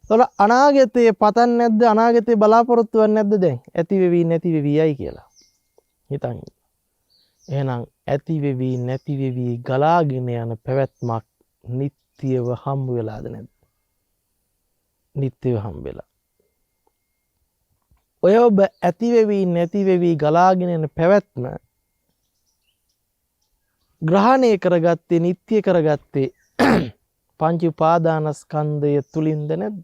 ඒතකොට අනාගතයේ පතන්නේ නැද්ද? අනාගතේ බලාපොරොත්තු වෙන්නේ නැද්ද දැන්? ඇති වෙවි නැති වෙවි යයි කියලා. හිතන්. එහෙනම් ඇති වෙවි නැති වෙවි ගලාගෙන යන පැවැත්මක් නිට්ටියව හම්බ වෙලාද නැද්ද? නිට්ටියව හම්බ වෙලා. ඔය ඔබ ඇති වෙවි නැති වෙවි ගලාගෙන යන පැවැත්ම ග්‍රහණය කරගත්තේ නිට්ටිය කරගත්තේ පංච උපාදානස්කන්ධය තුලින්ද නැද්ද?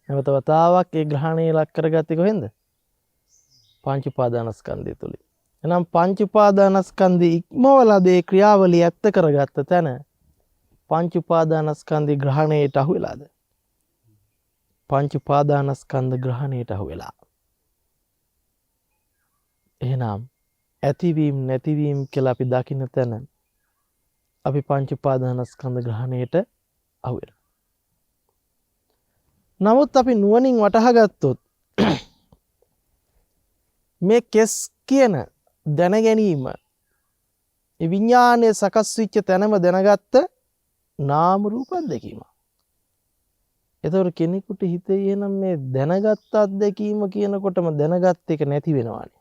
නැවත වතාවක් ඒ ග්‍රහණය ලක් කරගත්තේ කොහෙන්ද? පංච උපාදානස්කන්ධය තුලින්. එහෙනම් පංච උපාදානස්කන්ධය ඉක්මවලා දේ ක්‍රියාවලිය ඇත්ත කරගත්ත තැන පංච උපාදානස්කන්ධය ග්‍රහණයට අහු වෙලාද? පංච උපාදානස්කන්ධ ග්‍රහණයට අහු වෙලා. එහෙනම් ඇතිවීම නැතිවීම කියලා අපි දකින්න තැන අපි පංච උපාදානස්කන්ධ ග්‍රහණයට අහු වෙනවා. නමුත් අපි නුවණින් වටහා ගත්තොත් මේ කෙස් කියන දැන ගැනීම ඒ විඥානයේ සකස් වෙච්ච තැනම දැනගත්ත නාම රූප අත්දැකීම. එතකොට කෙනෙකුට හිතේ එනම් මේ දැනගත් අත්දැකීම කියනකොටම දැනගත් එක නැති වෙනවානේ.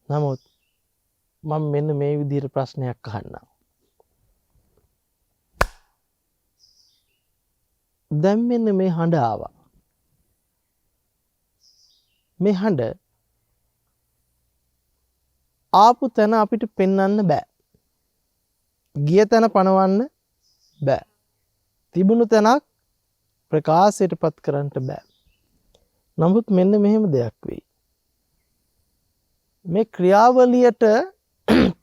නමුත් මම මෙන්න මේ විදිහට ප්‍රශ්නයක් අහන්නම්. දැන් මෙන්න මේ හඬ ආවා. මේ හඬ ආපු තැන අපිට පෙන්වන්න බෑ. ගිය තැන පනවන්න බෑ. තිබුණු තැනක් ප්‍රකාශයටපත් කරන්න බෑ. නමුත් මෙන්න මෙහෙම දෙයක් වෙයි. මේ ක්‍රියාවලියට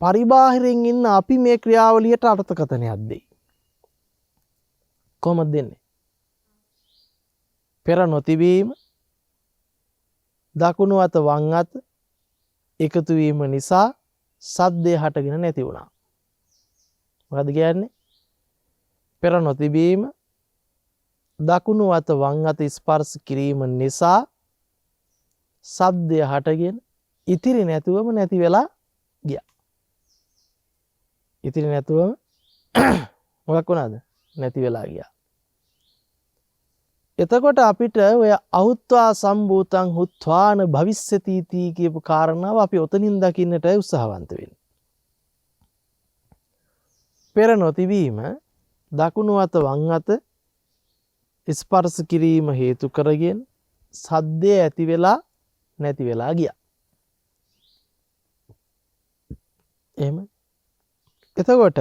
පරිබාහිරින් ඉන්න අපි මේ ක්‍රියාවලියට අර්ථකථනයක් දෙයි. කොහොමද දෙන්නේ? පෙර නොතිබීම දකුණු අත වම් අත එකතු වීම නිසා සද්දය හටගෙන නැති වුණා. මොකද කියන්නේ? පෙර නොතිබීම දකුණු අත වම් අත ස්පර්ශ කිරීම නිසා සද්දය හටගෙන ඉතිරි නැතුවම නැති වෙලා ගියා. ඉතිරි නැතුවම මොකක් වුණාද? නැති වෙලා ගියා. එතකොට අපිට ඔය අහුත්වා සම්භූතං හුත්වාන භවිස්සති තී කියපු කාරණාව අපි ඔතනින් දකින්නට උත්සාහවන්ත වෙන්නේ. පෙර නොතිබීම දකුණු අත වම් අත ස්පර්ශ කිරීම හේතු කරගෙන සද්දය ඇති වෙලා නැති වෙලා ගියා. එහෙම. එතකොට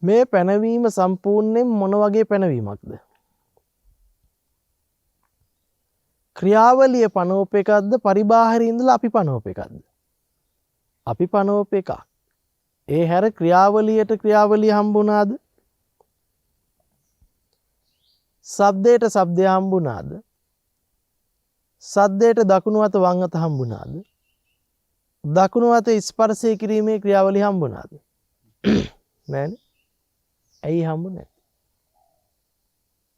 මේ පැනවීම සම්පූර්ණයෙන් මොන වගේ පැනවීමක්ද? ක්‍රියාවලිය පනෝප එකක්ද පරිබාහිරින් ඉඳලා අපි පනෝප එකක්ද? අපි පනෝප එකක්. ඒ හැර ක්‍රියාවලියට ක්‍රියාවලිය හම්බුණාද? ශබ්දයට ශබ්දය හම්බුණාද? ශබ්දයට දකුණු අත වම් අත හම්බුණාද? දකුණු අත ස්පර්ශය කිරීමේ ක්‍රියාවලිය හම්බුණාද? නෑනේ. ඇයි හම්බුනේ?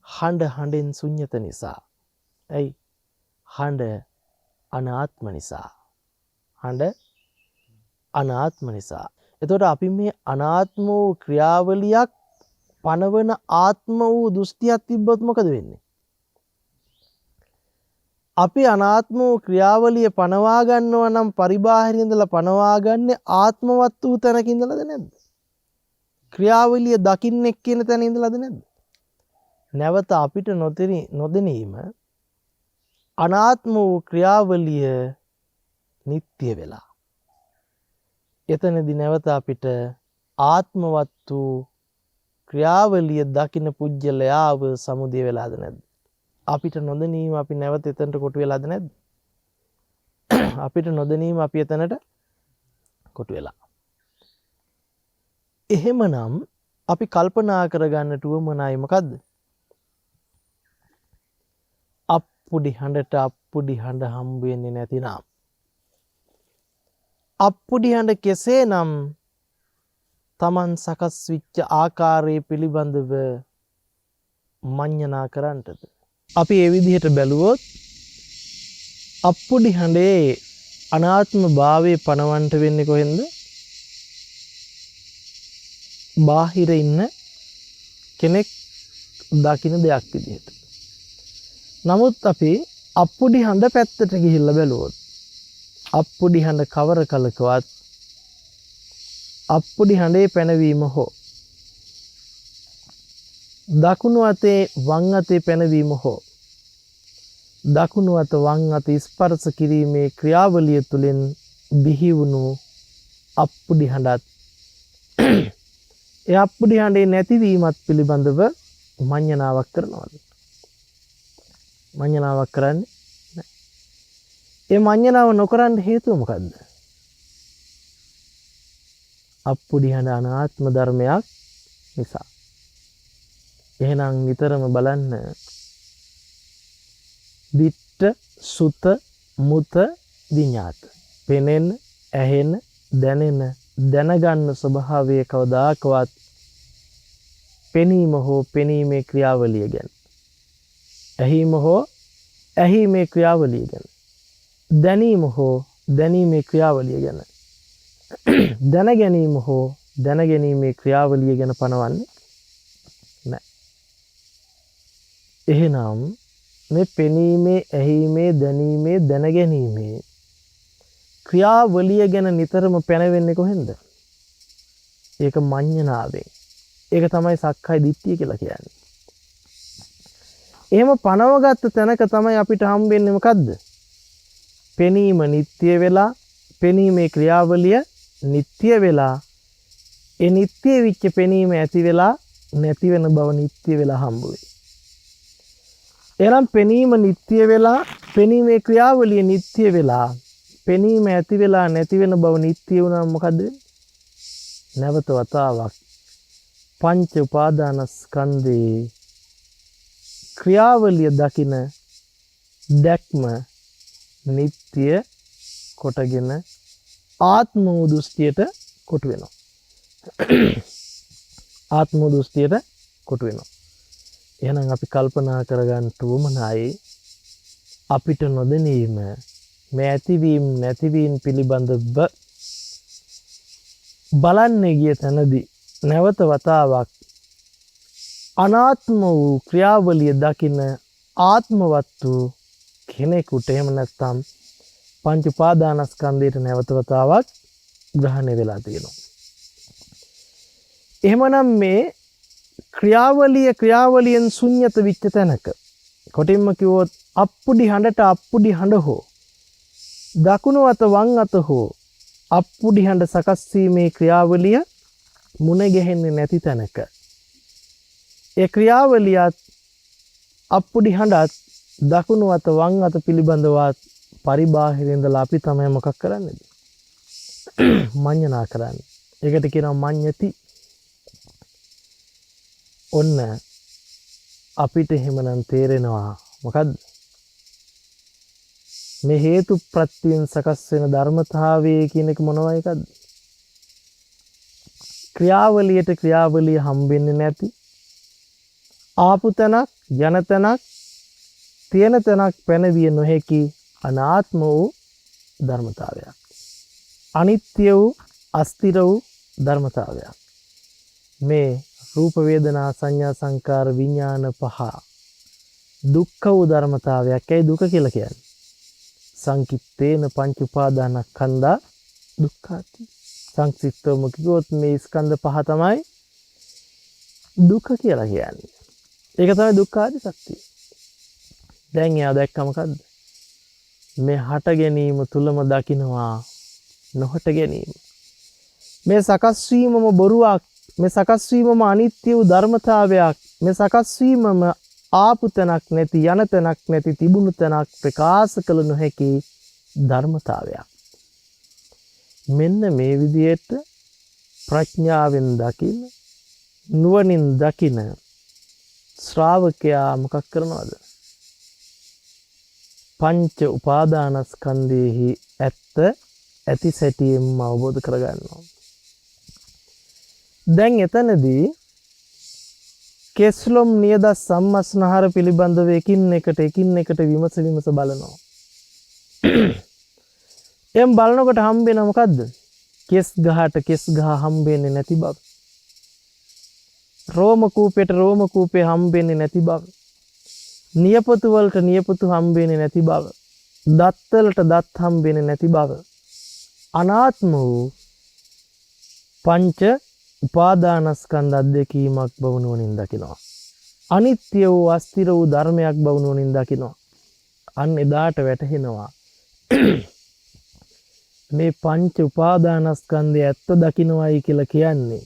හඬ හඬෙන් ශුන්්‍යත නිසා. ඇයි? හඬ අනාත්ම නිසා. හඬ අනාත්ම නිසා. එතකොට අපි මේ අනාත්ම වූ ක්‍රියාවලියක් පනවන ආත්ම වූ දෘෂ්ටියක් තිබ්බොත් මොකද වෙන්නේ? අපි අනාත්ම වූ ක්‍රියාවලිය පනවා ගන්නවා නම් පරිබාහිරින් ඉඳලා පනවා ගන්නේ ආත්මවත් වූ තැනක ඉඳලාද නැද්ද? ක්‍රියාවලිය දකින්නෙක් කියන තැන ඉඳලාද නැද්ද? නැවත අපිට නොදෙනීම අනාත්ම වූ ක්‍රියාවලිය නිට්ටය වෙලා. එතනදී නැවත අපිට ආත්මවත් වූ ක්‍රියාවලිය දකින්න පුජ්‍යලයාව සමුදය වෙලාද නැද්ද? අපිට නොදැනීම අපි නැවත එතනට කොටු වෙලාද නැද්ද? අපිට නොදැනීම අපි එතනට කොටු වෙලා. එහෙමනම් අපි කල්පනා කරගන්නට උවමනයි මොකද්ද? අප්පුඩි හඬට අප්පුඩි හඬ හම්බ වෙන්නේ නැතිනම් අප්පුඩි හඬ කෙසේනම් තමන් සකස් විච්ච ආකාරයේ පිළිබඳව මඤ්ඤණා කරන්නටද? අපි ඒ විදිහට බැලුවොත් අප්පුඩි හඬේ අනාත්ම භාවයේ පණවන්ට වෙන්නේ කොහෙන්ද? බාහිර ඉන්න කෙනෙක් දකින්න දෙයක් විදිහට. නමුත් අපි අප්පුඩි හඬ පැත්තට ගිහිල්ලා බැලුවොත් අප්පුඩි හඬ කවර කලකවත් අප්පුඩි හඬේ පැනවීම හෝ දකුණු අතේ වම් අතේ පැනවීම හෝ දකුණු අත වම් අත ස්පර්ශ කිරීමේ ක්‍රියාවලිය තුළින් බිහි වුණු අප්පුඩි හඬත් ඒ අප්පුඩි හඬේ නැතිවීමත් පිළිබඳව මඤ්ඤණාවක් කරනවාද? මඤ්ඤණාවක් කරන්නේ නැහැ. ඒ මඤ්ඤණාව නොකරන්න හේතුව මොකද්ද? අප්පුඩි හඬ අනාත්ම ධර්මයක් නිසා. එහෙනම් නිතරම බලන්න දිට්ඨ සුත මුත විඤ්ඤාත. පෙනෙන, ඇහෙන, දැනෙන, දැනගන්න ස්වභාවය කවදාකවත් පෙනීම හෝ පෙනීමේ ක්‍රියාවලිය ගැන, ඇහිම හෝ ඇහිීමේ ක්‍රියාවලිය ගැන, දැනීම හෝ දැනීමේ ක්‍රියාවලිය ගැන, දැන ගැනීම හෝ දැන ගැනීමේ ක්‍රියාවලිය ගැන පනවන්නේ නැහැ. එහෙනම් මේ පෙනීමේ, ඇහිීමේ, දැනීමේ, දැන ගැනීමේ ක්‍රියාවලිය ගැන නිතරම පැනවෙන්නේ කොහෙන්ද? ඒක මඤ්ඤණාවෙන්. ඒක තමයි සක්කාය දිට්ඨිය කියලා කියන්නේ. එහෙම පනවගත්ත තැනක තමයි අපිට හම්බෙන්නේ මොකද්ද? පෙනීම නිට්ටය වෙලා, පෙනීමේ ක්‍රියාවලිය නිට්ටය වෙලා, ඒ නිට්ටය විච්ච පෙනීම ඇති වෙලා නැති වෙන බව නිට්ටය වෙලා හම්බ වෙයි. එහෙනම් පෙනීම නිට්ටය වෙලා, පෙනීමේ ක්‍රියාවලිය නිට්ටය වෙලා, පෙනීම ඇති වෙලා නැති වෙන බව නිට්ටය වුණාම මොකද වෙන්නේ? නැවත වතාවක් පංච උපාදානස්කන්ධේ ක්‍රියාවලිය දකින දැක්ම නිට්ටය කොටගෙන ආත්ම වූ දෘෂ්ටියට කොටු වෙනවා. ආත්ම වූ දෘෂ්ටියට කොටු වෙනවා. එහෙනම් අපි කල්පනා කරගන්න උවමනයි අපිට නොදැනීම මේ ඇතිවීම නැතිවීම පිළිබඳව බලන්නේ ගිය තැනදී නැවත වතාවක් අනාත්ම වූ ක්‍රියාවලිය දකින ආත්මවත් වූ කෙනෙකුට එහෙම නැත්නම් පංච උපාදානස්කන්ධයට නැවත වතාවක් ග්‍රහණය වෙලා තියෙනවා. එහෙමනම් මේ ක්‍රියාවලියෙන් ශුන්්‍යත විච්ච තැනක කොටින්ම කිව්වොත් අප්පුඩි හඬට අප්පුඩි හඬ හෝ දකුණු අත වම් අත හෝ අප්පුඩි හඬ සකස් වීමේ ක්‍රියාවලිය මුණ ගැහෙන්නේ නැති තැනක ඒ ක්‍රියාවලියත් අප්පුඩි හඬත් දකුණු අත වම් අත පිළිබඳවත් පරිබාහිරින් ඉඳලා අපි තමයි මොකක් කරන්නේද? මඤ්ඤණා කරන්නේ. ඒකට කියනවා මඤ්ඤති. ඔන්න අපිට එහෙමනම් තේරෙනවා මොකද්ද? මේ හේතු ප්‍රත්‍යයෙන් සකස් වෙන ධර්මතාවයේ කියන එක මොනවයි එකක්ද? ක්‍රියාවලියට ක්‍රියාවලිය හම්බෙන්නේ නැති, ආපු තැනක්, යන තැනක්, තියෙන තැනක් පැනවිය නොහැකි අනාත්ම වූ ධර්මතාවයක්. අනිත්‍ය වූ, අස්තිර වූ ධර්මතාවයක්. මේ රූප වේදනා සංඥා සංකාර විඥාන පහ දුක්ඛ වූ ධර්මතාවයක්. ඒයි දුක කියලා කියන්නේ. සංකිට්ඨේන පංච උපාදානස්කන්ධා දුක්ඛාති. සංක්ෂිප්තවම කිව්වොත් මේ ස්කන්ධ පහ තමයි දුක කියලා කියන්නේ. ඒක තමයි දුක්ඛාදී සත්‍යය. දැන් එයා දැක්ක මොකද්ද? මේ හට ගැනීම තුලම දකින්නවා නොහට ගැනීම. මේ සකස් වීමම බොරුවක්, මේ සකස් වීමම අනිත්‍ය වූ ධර්මතාවයක්, මේ සකස් වීමම ආපු තැනක් නැති, යන තැනක් නැති, තිබුණු තැනක් ප්‍රකාශ කළ නොහැකි ධර්මතාවයක්. මෙන්න මේ විදිහට ප්‍රඥාවෙන් දකින, නුවණින් දකින ශ්‍රාවකයා මොකක් කරනවද? පංච උපාදානස්කන්ධෙහි ඇත්ත ඇති සැටියෙන්ම අවබෝධ කරගන්නවා. දැන් එතනදී කෙස්ලොම් නියද සම්මස්නහර පිළිබඳව එකින් එකට විමස බලනවා. එම් බලනකොට හම්බෙන මොකද්ද? කෙස් ගහට කෙස් ගහ හම්බෙන්නේ නැති බව. රෝම කූපයට රෝම කූපේ හම්බෙන්නේ නැති බව. නියපොතු වලට නියපොතු හම්බෙන්නේ නැති බව. දත් වලට දත් හම්බෙන්නේ නැති බව. අනාත්ම වූ පංච උපාදානස්කන්ධ අධ්‍යක්ීමක් බව නුවණින් දකිනවා. අනිත්‍ය වූ අස්තිර වූ ධර්මයක් බව නුවණින් දකිනවා. අන්න එදාට වැටහෙනවා මේ පංච උපාදානස්කන්ධය ඇත්ත දකින්නවයි කියලා කියන්නේ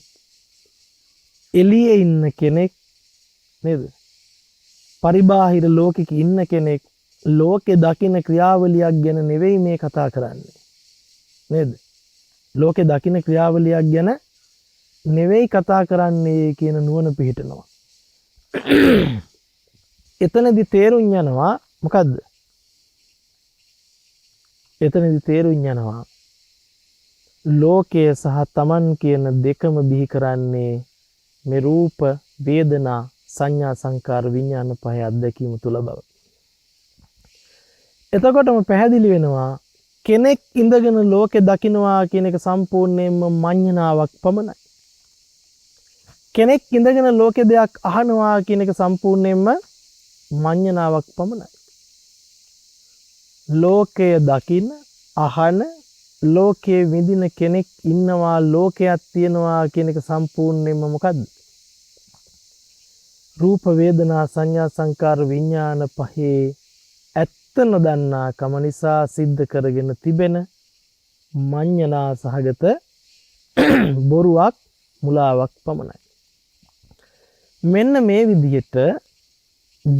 එළියේ ඉන්න කෙනෙක් නේද? පරිබාහිර ලෝකෙක ඉන්න කෙනෙක් ලෝකේ දකින ක්‍රියාවලියක් ගැන නෙවෙයි මේ කතා කරන්නේ. නේද? ලෝකේ දකින ක්‍රියාවලියක් ගැන නෙවෙයි කතා කරන්නේ කියන නුවණ පිහිටනවා. එතනදි තේරුම් යනවා මොකද්ද? එතනදි තේරුම් යනවා ලෝකය සහ තමන් කියන දෙකම බිහි කරන්නේ මේ රූප, වේදනා, සංඥා, සංකාර, විඥාන පහේ අත්දැකීම තුල බව. එතකොටම පැහැදිලි වෙනවා කෙනෙක් ඉඳගෙන ලෝකේ දකින්නවා කියන එක සම්පූර්ණයෙන්ම මඤ්ඤණාවක් පමණයි. කෙනෙක් ඉඳගෙන ලෝකේ දෙයක් අහනවා කියන එක සම්පූර්ණයෙන්ම මඤ්ඤණාවක් පමණයි. ලෝකය දකින්න, අහන, ලෝකයේ විඳින කෙනෙක් ඉන්නවා, ලෝකයක් තියෙනවා කියන එක සම්පූර්ණයෙන්ම මොකද්ද? රූප වේදනා සංඥා සංකාර විඥාන පහේ ඇත්ත නොදන්නා කම නිසා සිද්ධ කරගෙන තිබෙන මඤ්ඤණා සහගත බොරුවක් මුලාවක් පමණයි. මෙන්න මේ විදිහට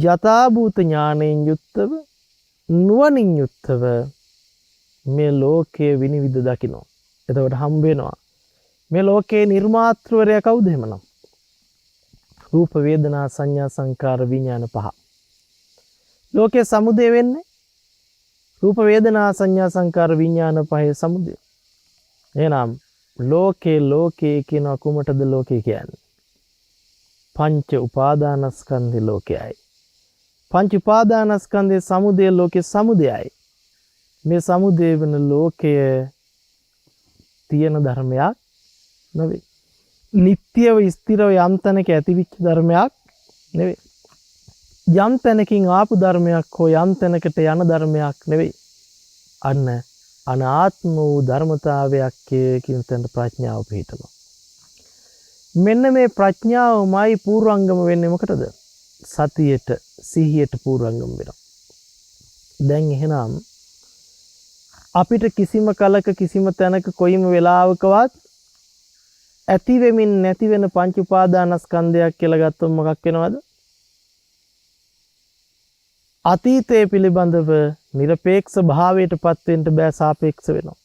යථාභූත ඥාණයෙන් යුක්තව නුවණින් යුක්තව මේ ලෝකයේ විනිවිද දකින්න. එතකොට හම්බ වෙනවා මේ ලෝකේ නිර්මාතෘවරයා කවුද එහෙමනම්? රූප වේදනා සංඥා සංකාර විඥාන පහ. ලෝකේ සමුදය වෙන්නේ රූප වේදනා සංඥා සංකාර විඥාන පහේ සමුදය. එහෙනම් ලෝකේ කියන කුමටද ලෝකේ කියන්නේ? පංච උපාදානස්කන්ධේ ලෝකයයි. පංච උපාදානස්කන්ධේ සමුදය ලෝකේ සමුදයයි. මේ සමුදය වෙන ලෝකය තියෙන ධර්මයක් නෙවෙයි. නිට්ටයව ස්ථිරව යම් තැනක ඇතිවිච්ච ධර්මයක් නෙවෙයි. යම් තැනකින් ආපු ධර්මයක් හෝ යම් තැනකට යන ධර්මයක් නෙවෙයි. අන්න අනාත්ම වූ ධර්මතාවයක් කියන තැනට ප්‍රඥාව පිහිටනවා. මෙන්න මේ ප්‍රඥාවමයි පූර්වංගම වෙන්නේ මොකටද? සතියට සිහියට පූර්වංගම වෙනවා. දැන් එහෙනම් අපිට කිසිම කලක කිසිම තැනක කොයිම වෙලාවකවත් ඇති වෙමින් නැති වෙන පංච උපාදානස්කන්ධයක් කියලා ගත්තොත් මොකක් වෙනවද? අතීතයේ පිළිබඳව নিরপেক্ষ භාවයට පත් වෙන්න බෑ, සාපේක්ෂ වෙනවා.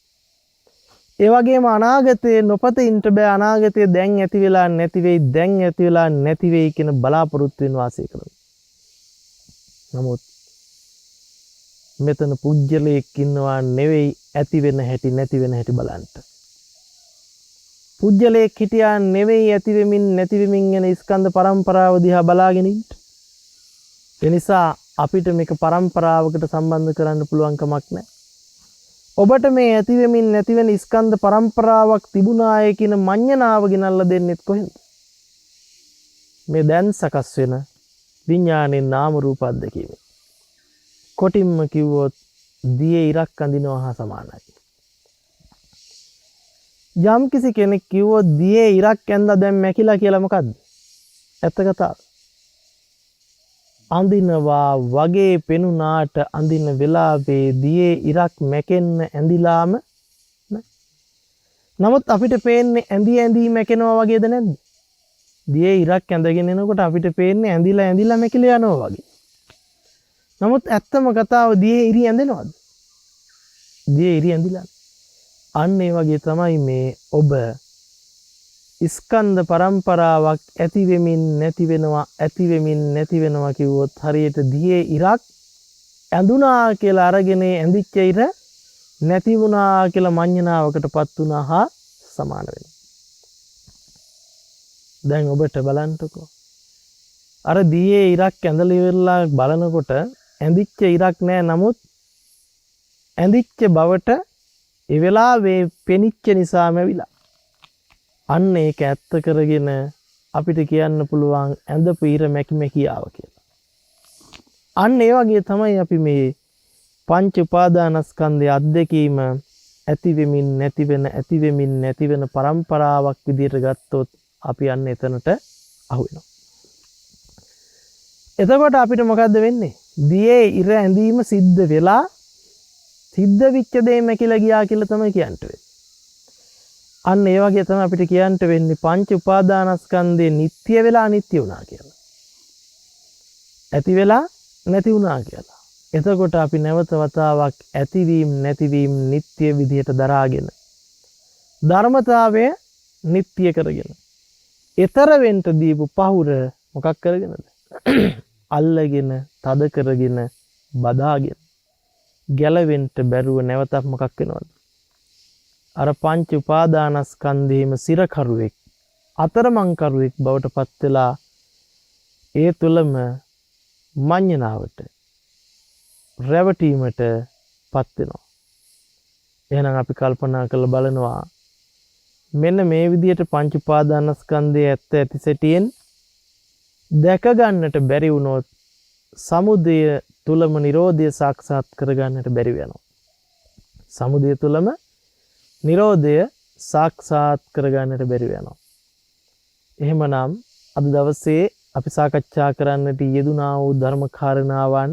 ඒ වගේම අනාගතයේ නොපත ඉන්න බෑ, අනාගතයේ දැන් ඇති වෙලා නැති වෙයි, දැන් ඇති වෙලා නැති වෙයි කියන බලාපොරොත්තු වෙන වාසය කරනවා. නමුත් මෙතන පුජ්‍යලයක් ඉන්නවා නෙවෙයි, ඇති වෙන හැටි නැති වෙන හැටි බලන්න. පුජ්‍යලයක් හිටියා නෙවෙයි ඇති වෙමින් නැති වෙමින් යන ස්කන්ධ පරම්පරාව දිහා බලාගෙන ඉන්න. ඒ නිසා අපිට මේක පරම්පරාවකට සම්බන්ධ කරන්න පුළුවන් කමක් නැහැ. ඔබට මේ ඇති වෙමින් නැති වෙන ස්කන්ධ පරම්පරාවක් තිබුණාය කියන මඤ්ඤණාව ගෙනල්ලා දෙන්නෙත් කොහෙන්ද? මේ දැන් සකස් වෙන විඥානයේ නාම රූප අධ්‍යක්ීමේ. කොටින්ම කිව්වොත් දියේ ඉරක් අඳිනවා හා සමානයි. යම් කිසි කෙනෙක් කිව්වොත් දියේ ඉරක් ඇඳලා දැන් මැකිලා කියලා මොකද්ද? ඇත්ත කතාව. අඳිනවා වගේ පෙනුනාට අඳින වෙලාවේ දියේ ඉරක් මැකෙන්න ඇඳිලාම නෑ. නමුත් අපිට පේන්නේ ඇඳි මැකෙනවා වගේද නැද්ද? දියේ ඉරක් ඇඳගෙන එනකොට අපිට පේන්නේ ඇඳිලා මැකිලා යනවා වගේ. නමුත් ඇත්තම කතාව දියේ ඉරි ඇඳෙනවද? දියේ ඉරි ඇඳිලා. අන්න ඒ වගේ තමයි මේ ඔබ ස්කන්ධ පරම්පරාවක් ඇති වෙමින් නැති වෙනවා, ඇති වෙමින් නැති වෙනවා කිව්වොත් හරියට දියේ ඉරක් ඇඳුනා කියලා අරගෙන ඇඳිච්ච ඉර නැති වුණා කියලා මඤ්ඤණාවකටපත් වුණා හා සමාන වෙනවා. දැන් ඔබට බලන්නකෝ. අර දියේ ඉරක් ඇඳලා ඉවරලා බලනකොට ඇඳිච්ච ඉරක් නෑ, නමුත් ඇඳිච්ච බවට ඒ වෙලාවේ පෙනිච්ච නිසාම ඇවිලා. අන්න ඒක ඇත්ත කරගෙන අපිට කියන්න පුළුවන් ඇඳපු ඉර මැකියාව කියලා. අන්න ඒ වගේ තමයි අපි මේ පංච උපාදානස්කන්ධය අධ්‍යක්ීම ඇති වෙමින් නැති වෙන ඇති වෙමින් නැති වෙන පරම්පරාවක් විදිහට ගත්තොත් අපි අන්න එතනට අහු වෙනවා. එතකොට අපිට මොකද්ද වෙන්නේ? දියේ ඉර ඇඳීම සිද්ධ වෙලා සිද්ධ වෙච්ච දේ මැකිලා ගියා කියලා තමයි කියන්න වෙන්නේ. අන්න ඒ වගේ තමයි අපිට කියන්න වෙන්නේ පංච උපාදානස්කන්ධේ නිට්ටය වෙලා අනිත්‍ය වුණා කියලා. ඇති වෙලා නැති වුණා කියලා. එතකොට අපි නැවත වතාවක් ඇතිවීම නැතිවීම නිට්ටය විදිහට දරාගෙන ධර්මතාවය නිට්ටය කරගෙන ඊතර වෙන්න දීපු පහුර මොකක් කරගෙනද? අල්ලගෙන තද කරගෙන බදාගෙන ගැලවෙන්න බැරුව නැවතත් මොකක් වෙනවද? අර පංච උපාදානස්කන්ධේම සිරකරුවෙක් අතරමංකරුවෙක් බවට පත් වෙලා ඒ තුලම මඤ්ඤණාවට රැවටීමට පත් වෙනවා. එහෙනම් අපි කල්පනා කරලා බලනවා මෙන්න මේ විදිහට පංච උපාදානස්කන්ධයේ ඇත්ත ඇති සැටියෙන් දැක ගන්නට බැරි වුණොත් සමුදය තුලම නිරෝධය සාක්ෂාත් කර ගන්නට බැරි වෙනවා. සමුදය තුලම නිරෝධය සාක්ෂාත් කර ගන්නට බැරි වෙනවා. එහෙමනම් අද දවසේ අපි සාකච්ඡා කරන්නට යෙදුනා වූ ධර්ම කාරණාවන්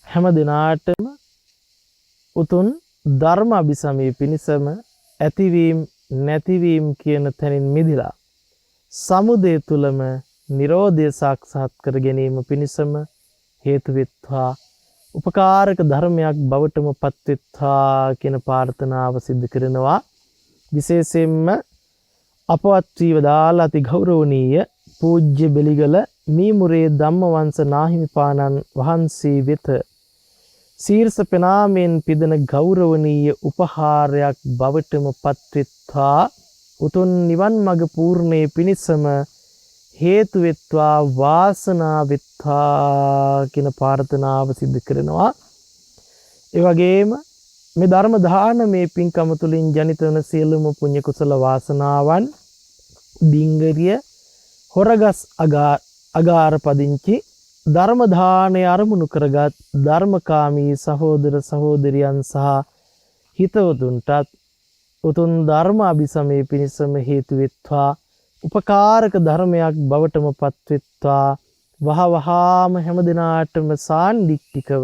හැම දිනාටම උතුම් ධර්ම අභිසමය පිණිසම ඇතිවීම නැතිවීම කියන තැනින් මිදලා සමුදය තුලම නිරෝධය සාක්ෂාත් කර ගැනීම පිණිසම හේතු වෙත්වා උපකාරක ධර්මයක් බවටම පත් වෙත්වා කියන ප්‍රාර්ථනාව සිදු කරනවා. විශේෂයෙන්ම අපවත් වී වදාළ අති ගෞරවනීය පූජ්‍ය බෙලිගල මීමුරේ ධම්මවංශ නාහිමිපාණන් වහන්සේ වෙත සීර්ෂ පෙනාමෙන් පිදෙන ගෞරවනීය උපහාරයක් බවටම පත්වෙත්වා උතුම් නිවන් මඟ පූර්ණේ පිණිසම හේතු වෙත්වා වාසනා වෙත්වා කියන ප්‍රාර්ථනාව සිදු කරනවා. ඒ වගේම මේ ධර්ම දානමේ පින්කම තුලින් ජනිත වන සියලුම පුණ්‍ය කුසල වාසනාවන් බිංගරිය හොරගස් අගාර පදිංචි ධර්ම දානය අරමුණු කරගත් ධර්මකාමී සහෝදර සහෝදරියන් සහ හිතවතුන්ටත් උතුම් ධර්ම අභිසමය පිණිසම හේතු වෙත්වා උපකාරක ධර්මයක් බවටම පත් වෙත්වා වහවහාම හැම දිනාටම සාන්දිටිකව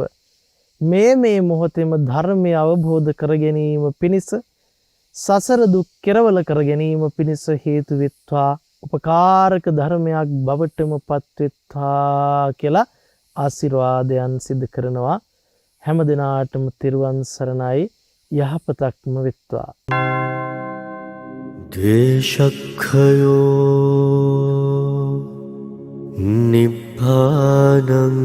මේ මොහොතේම ධර්මය අවබෝධ කර ගැනීම පිණිස සසර දුක් කෙරවල කර ගැනීම පිණිස හේතු වෙත්වා උපකාරක ධර්මයක් බවටම පත් වෙත්වා කියලා ආශිර්වාදයන් සිදු කරනවා. හැම දිනාටම තෙරුවන් සරණයි. යහපතක්ම වෙත්වා. ද්වේෂක්ඛයෝ නිබ්බානං